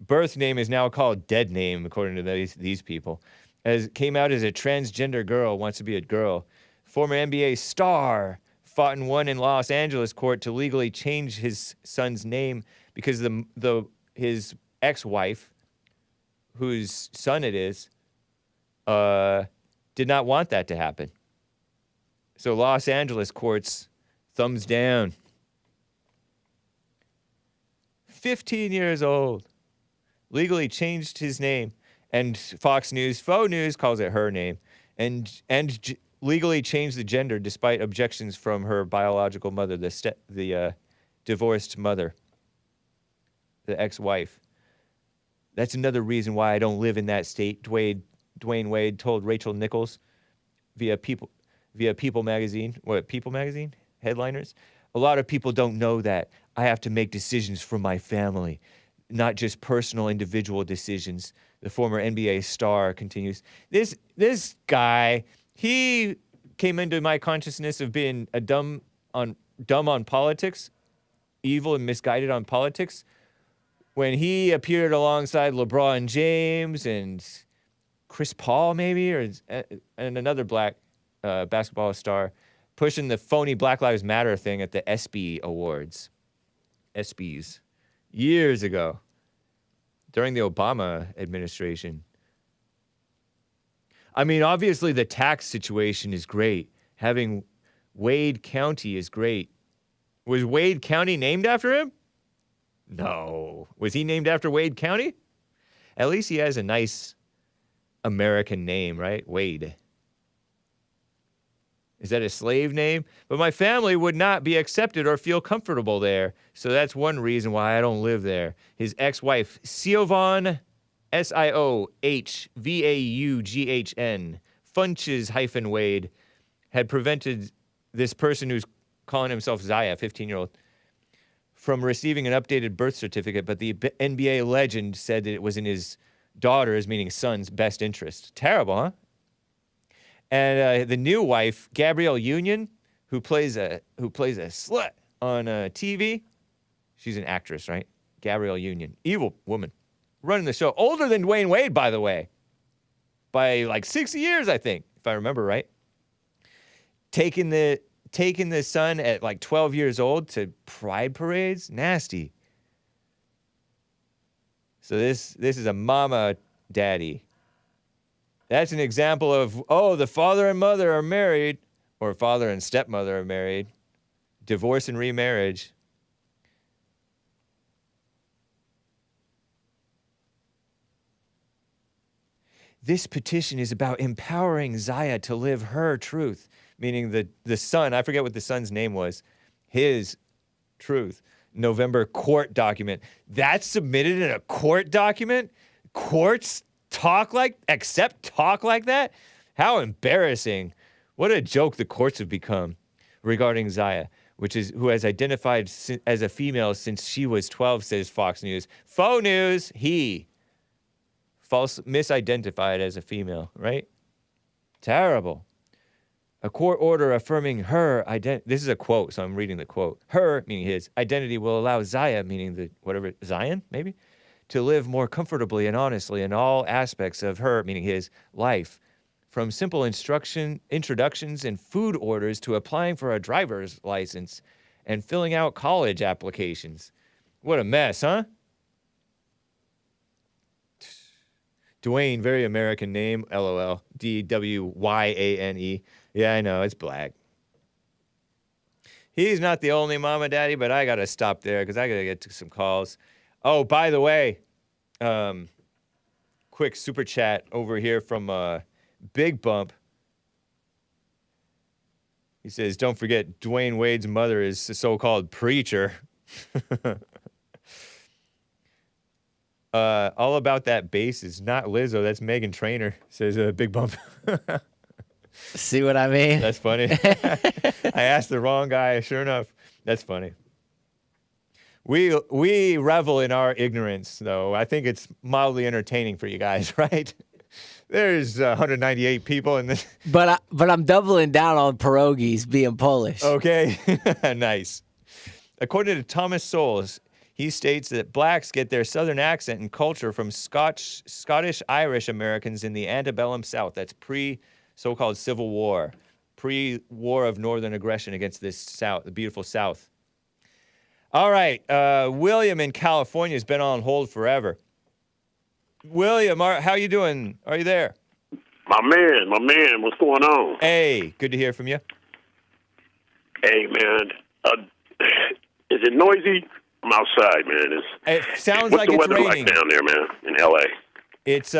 Birth name is now called dead name, according to these people. As came out as a transgender girl, wants to be a girl. Former NBA star fought and won in Los Angeles court to legally change his son's name because his ex-wife, whose son it is, did not want that to happen. So Los Angeles courts, thumbs down. 15 years old, legally changed his name. And Fox News, Faux News calls it her name, and legally changed the gender despite objections from her biological mother, the divorced mother, the ex-wife. That's another reason why I don't live in that state. Dwyane Wade told Rachel Nichols via People magazine. What, People magazine? Headliners? A lot of people don't know that. I have to make decisions for my family, not just personal individual decisions. The former NBA star continues. This guy, he came into my consciousness of being a dumb on politics, evil and misguided on politics, when he appeared alongside LeBron James and Chris Paul, maybe, and another black basketball star, pushing the phony Black Lives Matter thing at the ESPY Awards. ESPYs. Years ago. During the Obama administration. I mean, obviously the tax situation is great. Having Wade County is great. Was Wade County named after him? No. Was he named after Wade County? At least he has a nice American name, right? Wade. Is that a slave name? But my family would not be accepted or feel comfortable there. So that's one reason why I don't live there. His ex-wife, Siobhan, Siohvaughan, Funches-Wade, had prevented this person who's calling himself Zaya, 15-year-old, from receiving an updated birth certificate, but the NBA legend said that it was in his daughter's, meaning son's, best interest. Terrible, huh? And the new wife, Gabrielle Union, who plays a slut on TV. She's an actress, right? Gabrielle Union, evil woman, running the show. Older than Dwyane Wade, by the way, by like 60 years, I think, if I remember right. Taking the son at like 12 years old to pride parades, nasty. So this is a mama daddy. That's an example of, the father and mother are married, or father and stepmother are married, divorce and remarriage. This petition is about empowering Zaya to live her truth, meaning the son, I forget what the son's name was, his truth. November court document. That's submitted in a court document? Courts talk like that? How embarrassing. What a joke the courts have become regarding Zaya. who has identified as a female since she was 12, says Fox News. Faux news. He misidentified as a female, right? Terrible. A court order affirming her identity. This is a quote, so I'm reading the quote. Her, meaning his, identity will allow Zaya, meaning Zion, maybe, to live more comfortably and honestly in all aspects of her, meaning his, life. From simple introductions and food orders to applying for a driver's license and filling out college applications. What a mess, huh? Dwyane, very American name, LOL. Dwyane. Yeah, I know, it's black. He's not the only mama daddy, but I got to stop there because I got to get to some calls. Oh, by the way, quick super chat over here from Big Bump. He says, don't forget, Dwyane Wade's mother is a so-called preacher. All about that bass is not Lizzo. That's Megan Trainor, says Big Bump. See what I mean? That's funny. I asked the wrong guy. Sure enough, that's funny. We revel in our ignorance, though. I think it's mildly entertaining for you guys, right? There's 198 people in this. But I'm doubling down on pierogies being Polish. Okay, nice. According to Thomas Souls, he states that blacks get their southern accent and culture from Scottish-Irish Americans in the antebellum South. That's pre-so-called Civil War, pre-war of northern aggression against this South, the beautiful South. All right, William in California has been on hold forever. William, how you doing? Are you there? My man, what's going on? Hey, good to hear from you. Hey, man, is it noisy? I'm outside, man. It sounds what's like the it's weather raining. like down there, man, in L.A.? It's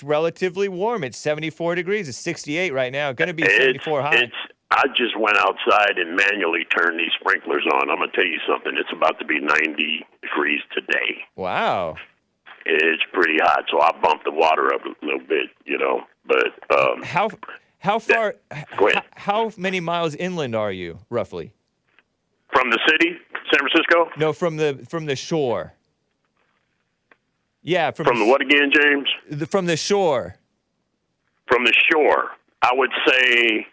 relatively warm. It's 74 degrees. It's 68 right now. Going to be 74 high. I just went outside and manually turned these sprinklers on. I'm going to tell you something. It's about to be 90 degrees today. Wow. It's pretty hot, so I bumped the water up a little bit, you know. But how far? How many miles inland are you, roughly? From the city, San Francisco? No, from the shore. Yeah, from the what again, James? From the shore. From the shore, I would say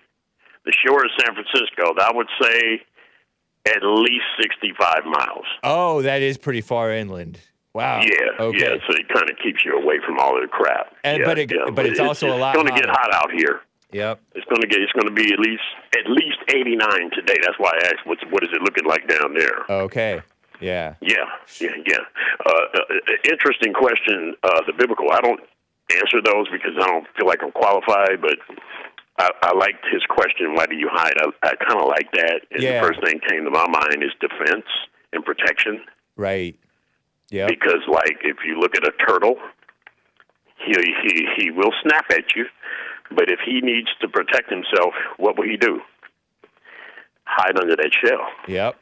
the shore of San Francisco. I would say at least 65 miles. Oh, that is pretty far inland. Wow. Yeah. Okay. Yeah. So it kind of keeps you away from all the crap. And but it's also a lot. It's going to get hot out here. Yep. It's going to be at least 89 today. That's why I asked, what is it looking like down there? Okay. Yeah. Yeah. Interesting question. The biblical. I don't answer those because I don't feel like I'm qualified, but I liked his question. Why do you hide? I kind of like that. And the first thing came to my mind is defense and protection. Right. Yeah. Because, like, if you look at a turtle, he will snap at you, but if he needs to protect himself, what will he do? Hide under that shell. Yep.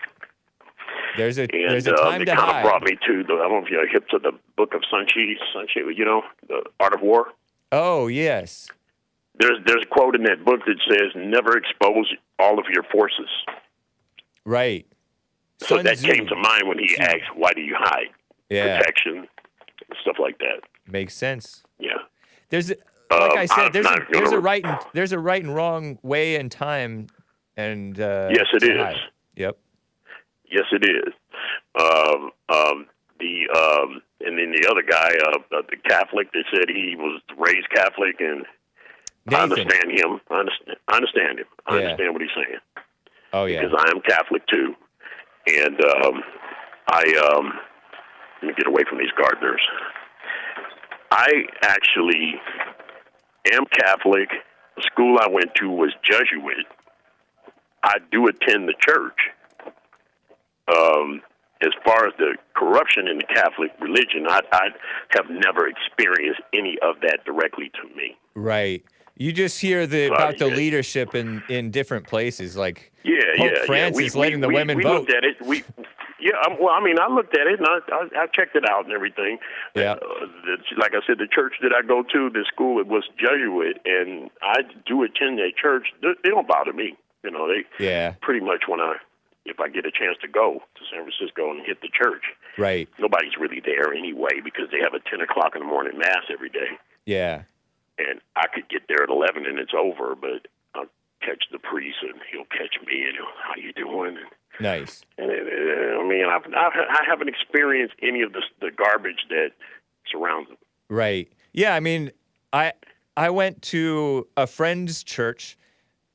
There's a time to hide. It kind of brought me to I don't know if you're hip to the book of Sun Tzu, you know, The Art of War. Oh, yes. There's a quote in that book that says, "Never expose all of your forces." Right. So that came to mind when he asked, "Why do you hide?" Yeah. Protection, stuff like that. Makes sense. Yeah. There's, like I said, there's a right and wrong way and time, and yes, it is. Hide. Yep. Yes, it is. And then the other guy, the Catholic, that said he was raised Catholic, and Nathan. I understand him. I understand him. I understand what he's saying. Oh yeah. Because I am Catholic too, and let me get away from these gardeners. I actually am Catholic. The school I went to was Jesuit. I do attend the church. As far as the corruption in the Catholic religion, I have never experienced any of that directly to me. Right. You just hear about the leadership in different places, like Pope Francis letting the women vote. We looked at it. I looked at it and I checked it out and everything. Yeah. Like I said, the church that I go to, the school, it was Jesuit, and I do attend that church. They don't bother me. You know, they pretty much if I get a chance to go to San Francisco and hit the church, right? Nobody's really there anyway because they have a 10 o'clock in the morning mass every day. Yeah. And I could get there at 11 and it's over, but I'll catch the priest and he'll catch me and how you doing? And, nice. And I mean, I haven't experienced any of the garbage that surrounds them. Right. Yeah. I mean, I went to a friend's church,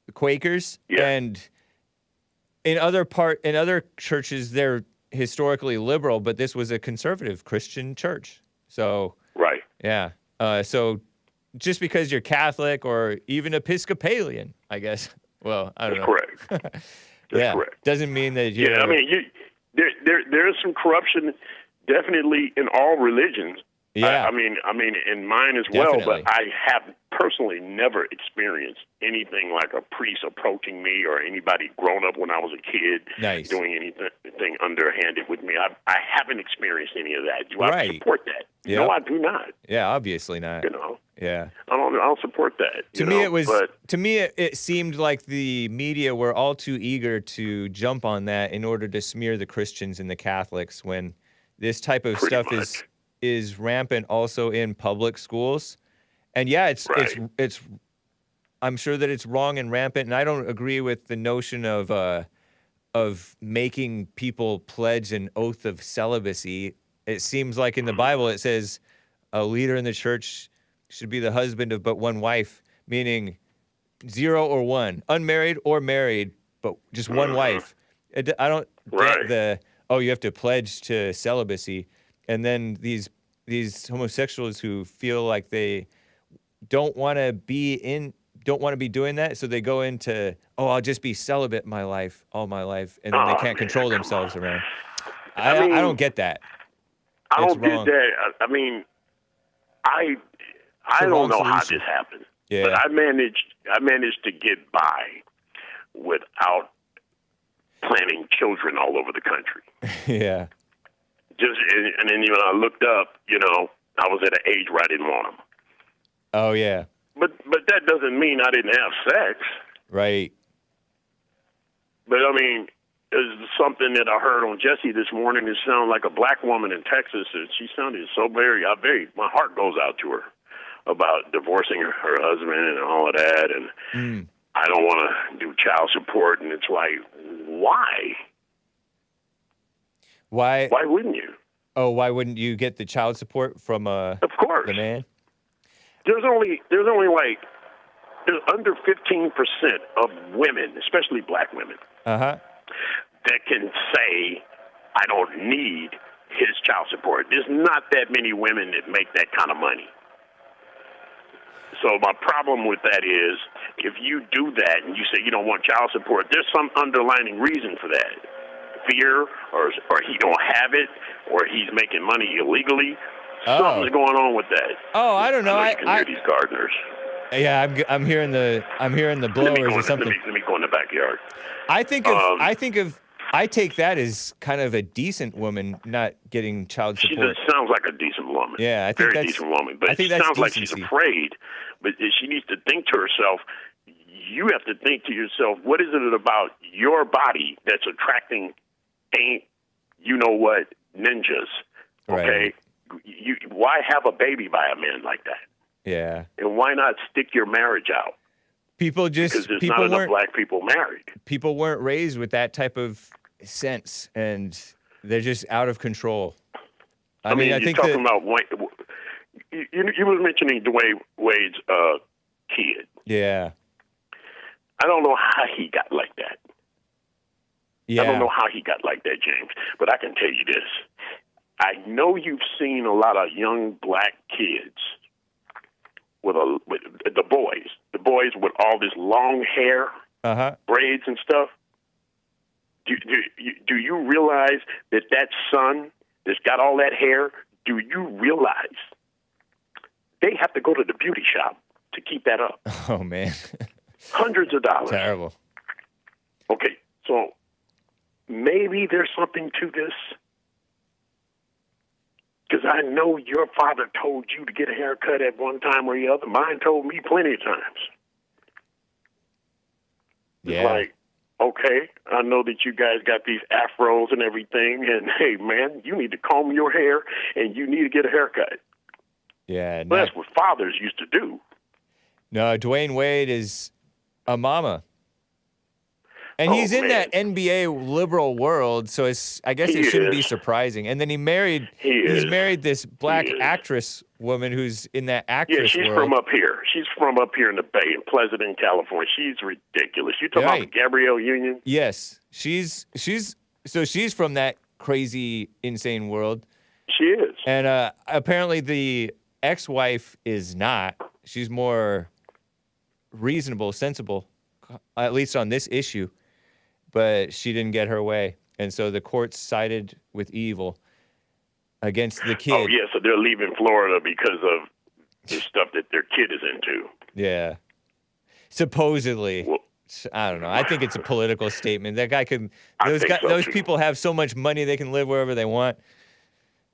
the Quakers, and in other churches they're historically liberal, but this was a conservative Christian church. So right. Yeah. So just because you're Catholic or even Episcopalian, I guess. Well, I don't know. Correct. That's correct. Doesn't mean that you're... Yeah, I mean, there is some corruption definitely in all religions. Yeah. I mean, in mine as well, but I have personally never experienced anything like a priest approaching me or anybody grown up when I was a kid doing anything underhanded with me. I haven't experienced any of that. Do I support that? Yep. No, I do not. Yeah, obviously not. You know. Yeah. I don't support that. To me, it seemed like the media were all too eager to jump on that in order to smear the Christians and the Catholics when this type of stuff is rampant also in public schools. And yeah, it's I'm sure that it's wrong and rampant, and I don't agree with the notion of making people pledge an oath of celibacy. It seems like in the Bible it says a leader in the church should be the husband of but one wife, meaning 0 or 1, unmarried or married, but just one wife. I don't get you have to pledge to celibacy. And then these homosexuals who feel like they don't want to be doing that, so they go into, I'll just be celibate all my life, and then they can't control themselves around. I don't get that. I don't get that. I mean, I don't know how this happened, but I managed to get by without planting children all over the country. Yeah. And then when I looked up, I was at an age where I didn't want them. Oh yeah. But that doesn't mean I didn't have sex. Right. But I mean, there's something that I heard on Jesse this morning. It sounded like a black woman in Texas, and she sounded so my heart goes out to her about divorcing her husband and all of that, and I don't want to do child support, and it's like, why? Why wouldn't you? Oh, why wouldn't you get the child support from of course the man? There's under 15% of women, especially black women, that can say, I don't need his child support. There's not that many women that make that kind of money. So my problem with that is, if you do that and you say you don't want child support, there's some underlying reason for that. Fear, or he don't have it, or he's making money illegally. Something's going on with that. Oh, I don't know. I hear these gardeners. Yeah, I'm hearing the blowers or something. Let me go in the backyard. I take that as kind of a decent woman not getting child support. She sounds like a decent woman. Yeah, I think very decent woman. But it sounds like she's afraid. But she needs to think to herself. You have to think to yourself, what is it about your body that's attracting ninjas? Okay, why have a baby by a man like that? Yeah, and why not stick your marriage out? Because there's not enough black people married. People weren't raised with that type of sense, and they're just out of control. I mean, I think talking about you were mentioning Dwyane Wade's kid. Yeah. I don't know how he got like that. Yeah. I don't know how he got like that, James. But I can tell you this. I know you've seen a lot of young black kids with the boys with all this long hair, braids and stuff. Do you realize that son that's got all that hair, do you realize they have to go to the beauty shop to keep that up? Oh, man. Hundreds of dollars. Terrible. Okay, so maybe there's something to this. Because I know your father told you to get a haircut at one time or the other. Mine told me plenty of times. Yeah. Like, Okay, I know that you guys got these afros and everything, and hey, man, you need to comb your hair and you need to get a haircut. Yeah. Well, that's what fathers used to do. No, Dwyane Wade is a mama. And he's in that NBA liberal world, so I guess it shouldn't be surprising. And then he's married this black actress woman who's in that actress world. Yeah, she's from up here. She's from up here in the Bay, in Pleasanton, California. She's ridiculous. You talking about Gabrielle Union? Yes, she's from that crazy, insane world. She is. And apparently the ex-wife is not. She's more reasonable, sensible, at least on this issue. But she didn't get her way. And so the courts sided with evil against the kid. Oh, yeah, so they're leaving Florida because of the stuff that their kid is into. Yeah. Supposedly. Well, I don't know. I think it's a political statement. That guy could... Those people have so much money they can live wherever they want.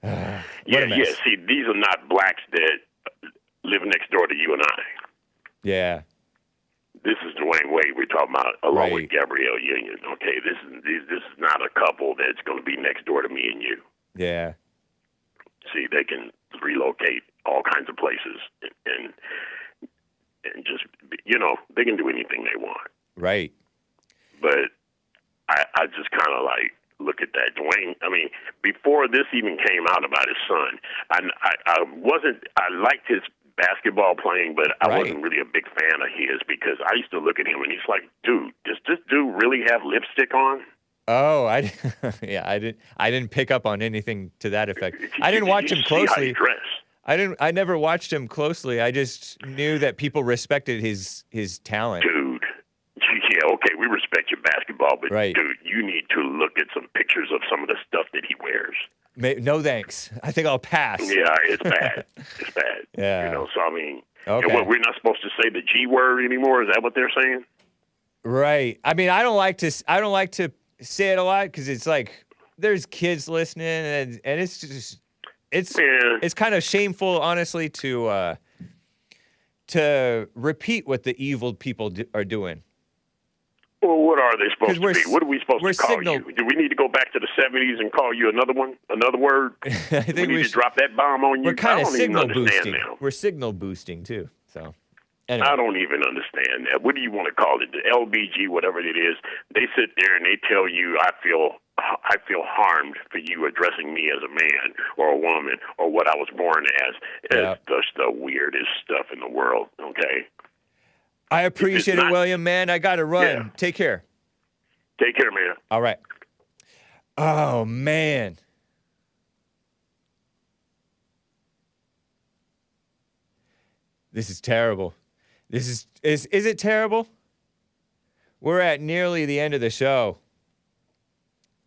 Yeah, see, these are not blacks that live next door to you and I. Yeah. This is Dwyane Wade we're talking about, along with Gabrielle Union. Okay, this is not a couple that's going to be next door to me and you. Yeah. See, they can relocate all kinds of places and just, they can do anything they want. Right. But I just kind of like look at that. Dwyane, I mean, before this even came out about his son, I liked his basketball playing, but I wasn't really a big fan of his because I used to look at him and he's like, dude, does this dude really have lipstick on? Oh, I didn't pick up on anything to that effect. I didn't watch him closely. I never watched him closely. I just knew that people respected his talent. Dude, yeah, okay, we respect your basketball, but dude, you need to look at some pictures of some of the stuff that he wears. No thanks. I think I'll pass. Yeah, it's bad. It's bad. Yeah. So I mean, we're not supposed to say the G word anymore. Is that what they're saying? Right. I mean, I don't like to say it a lot because it's like there's kids listening, and it's just it's kind of shameful, honestly, to repeat what the evil people are doing. Well, what are they supposed to be? What are we supposed to call you? Do we need to go back to the 70s and call you another word? I think we need to drop that bomb on you. We're kind of signal boosting. We're signal boosting too. So anyway. I don't even understand that. What do you want to call it? The LBG, whatever it is. They sit there and they tell you, I feel harmed for you addressing me as a man or a woman or what I was born as. It's just the weirdest stuff in the world. Okay. I appreciate it, William, man. I got to run. Yeah. Take care. Take care, man. All right. Oh, man. This is terrible. Is it terrible? We're at nearly the end of the show.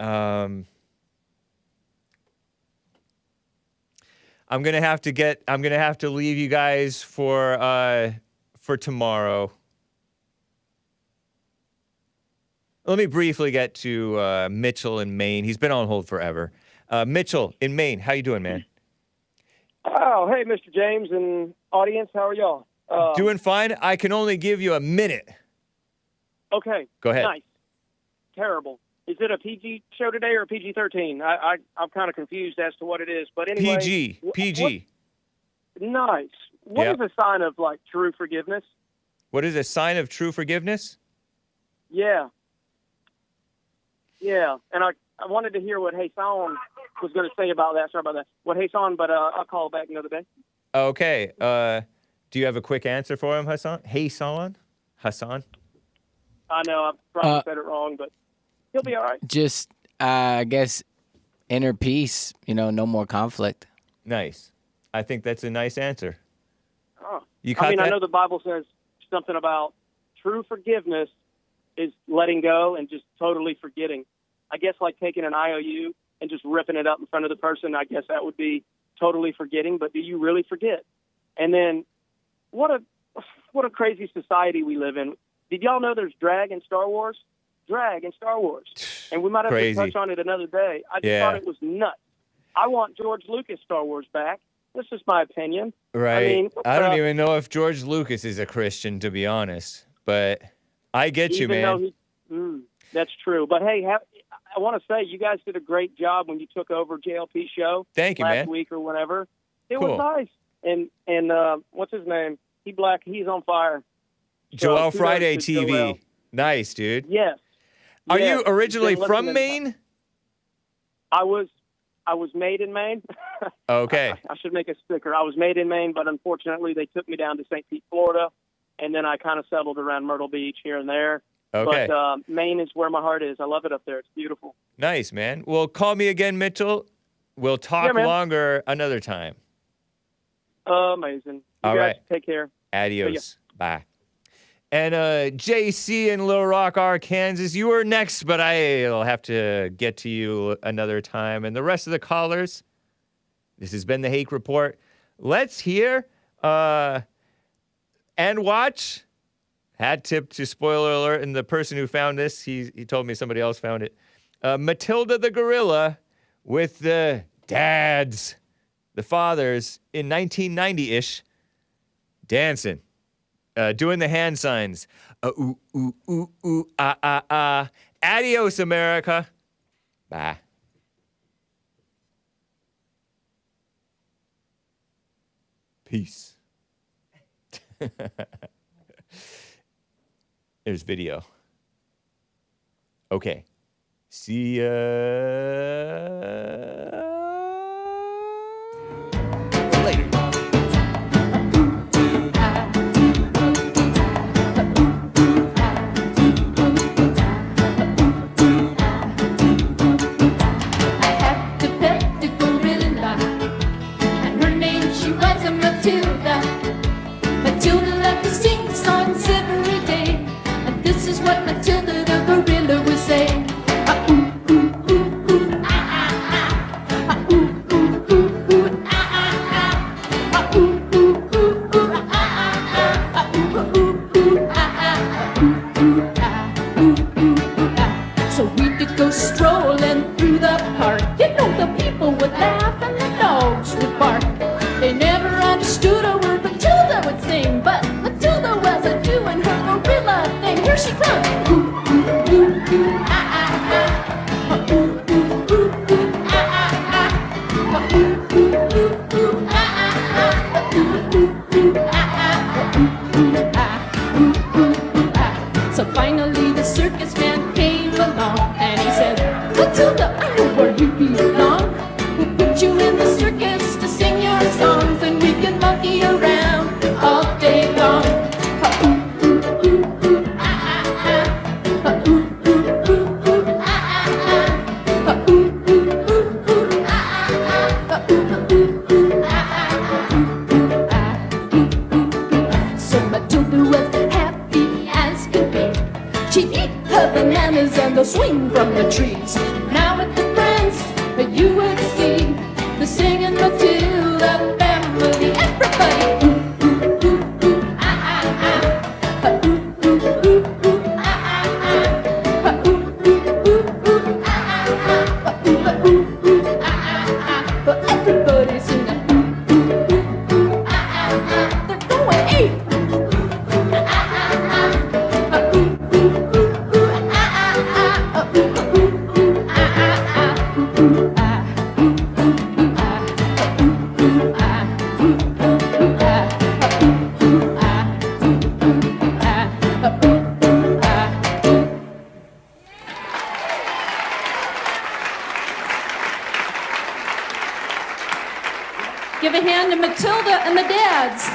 I'm gonna have to leave you guys for tomorrow. Let me briefly get to Mitchell in Maine. He's been on hold forever. Mitchell in Maine, how you doing, man? Oh, hey, Mr. James and audience, how are y'all? Doing fine. I can only give you a minute. Okay. Go ahead. Nice. Terrible. Is it a PG show today or a PG-13? I'm kind of confused as to what it is. But anyway. PG. Nice. What is a sign of, like, true forgiveness? What is a sign of true forgiveness? Yeah. Yeah. And I wanted to hear what Hassan was going to say about that. Sorry about that. What Hassan, but I'll call back another day. Okay. Do you have a quick answer for him, Hassan? Hassan? I know I probably said it wrong, but he'll be all right. Just, I guess, inner peace, no more conflict. Nice. I think that's a nice answer. Oh. I know the Bible says something about true forgiveness is letting go and just totally forgetting. I guess like taking an IOU and just ripping it up in front of the person, I guess that would be totally forgetting, but do you really forget? And then what a crazy society we live in. Did y'all know there's drag in Star Wars? Drag in Star Wars. And we might have to touch on it another day. I just thought it was nuts. I want George Lucas Star Wars back. This is my opinion. Right. I don't even know if George Lucas is a Christian, to be honest. But I get you, man. That's true. But hey, I want to say you guys did a great job when you took over JLP show. Thank you, last man. week or whenever. It Cool. was nice. And what's his name? He's on fire. Joel kudos Friday to TV. Joel. Nice, dude. Yes. Are Yes. you originally Been from listening. Maine? I was made in Maine. Okay. I should make a sticker. I was made in Maine, but unfortunately they took me down to St. Pete, Florida, and then I kind of settled around Myrtle Beach here and there. Okay. But Maine is where my heart is. I love it up there. It's beautiful. Nice, man. Well, call me again, Mitchell. We'll talk Yeah, man. longer another time. Amazing. You All guys right. take care. Adios. Bye. And JC in Little Rock, Arkansas, you were next, but I'll have to get to you another time. And the rest of the callers, this has been the Hake Report. Let's hear and watch. Hat tip to spoiler alert, and the person who found this, he told me somebody else found it. Matilda the gorilla with the dads, the fathers, in 1990-ish, dancing. Doing the hand signs. Ooh, ooh, ooh, ooh, ah, ah, ah. Adios, America. Bye. Peace. There's video. Okay. See ya. Later. Matilda loved to sing songs every day, and this is what Matilda the gorilla would say. Ah, ooh, ooh, ooh, ooh, ah, ah, ah. Ah, ooh, ooh, ooh, ooh, ah, ah, ah. Ah, ooh, ooh, ooh, ooh, ah, ah, ah. Ah, ooh, ooh, ooh, ah, ah, ah. Ooh, ooh, ah, ooh, ooh, ah. So we did go strolling through the park. You know the people would laugh and the dogs would bark. They never understood a word Matilda would sing, but Matilda wasn't doing her gorilla thing. Here she comes. Ooh, ooh, ooh, ooh, ah, ah, ah. Ooh, ooh, ooh, ooh, ah, ah, ah. Ooh, ooh, ooh, ooh, ah, ah, ah. Ooh, ooh, ooh, ah, ah. Ooh, ooh, ah. Ooh, ooh, ooh, ah. So finally the circus man came along, and he said, Matilda, I know where you belong. We'll put you in the circus to sing your songs, and we can monkey around all day long. Ooh, ooh, ooh, ooh, ah, ah, ah. Ooh, ooh, ooh, ooh, ah, ah, ah. Ooh, ooh, ooh, ooh, ah, ah, ah. Ooh, ooh, ooh, ah, ah, ah. Ooh, ah. So Matilda was happy as could be. She'd eat her bananas and they'll swing from the trees. Now with the friends, you would see the singing Matilda family. Everybody, ooh, ooh, ooh, ooh, ah, ah, ah. Ooh, ooh, ooh, ooh, ah, ah, ah. Ooh, ooh, ooh, ooh, ah, ah, ah. Ooh, ooh, ooh, ah, ah, ah. Everybody singing, ooh, ooh, ooh, ooh, ah, ah, ah. They're going ape. Give a hand to Matilda and the dads.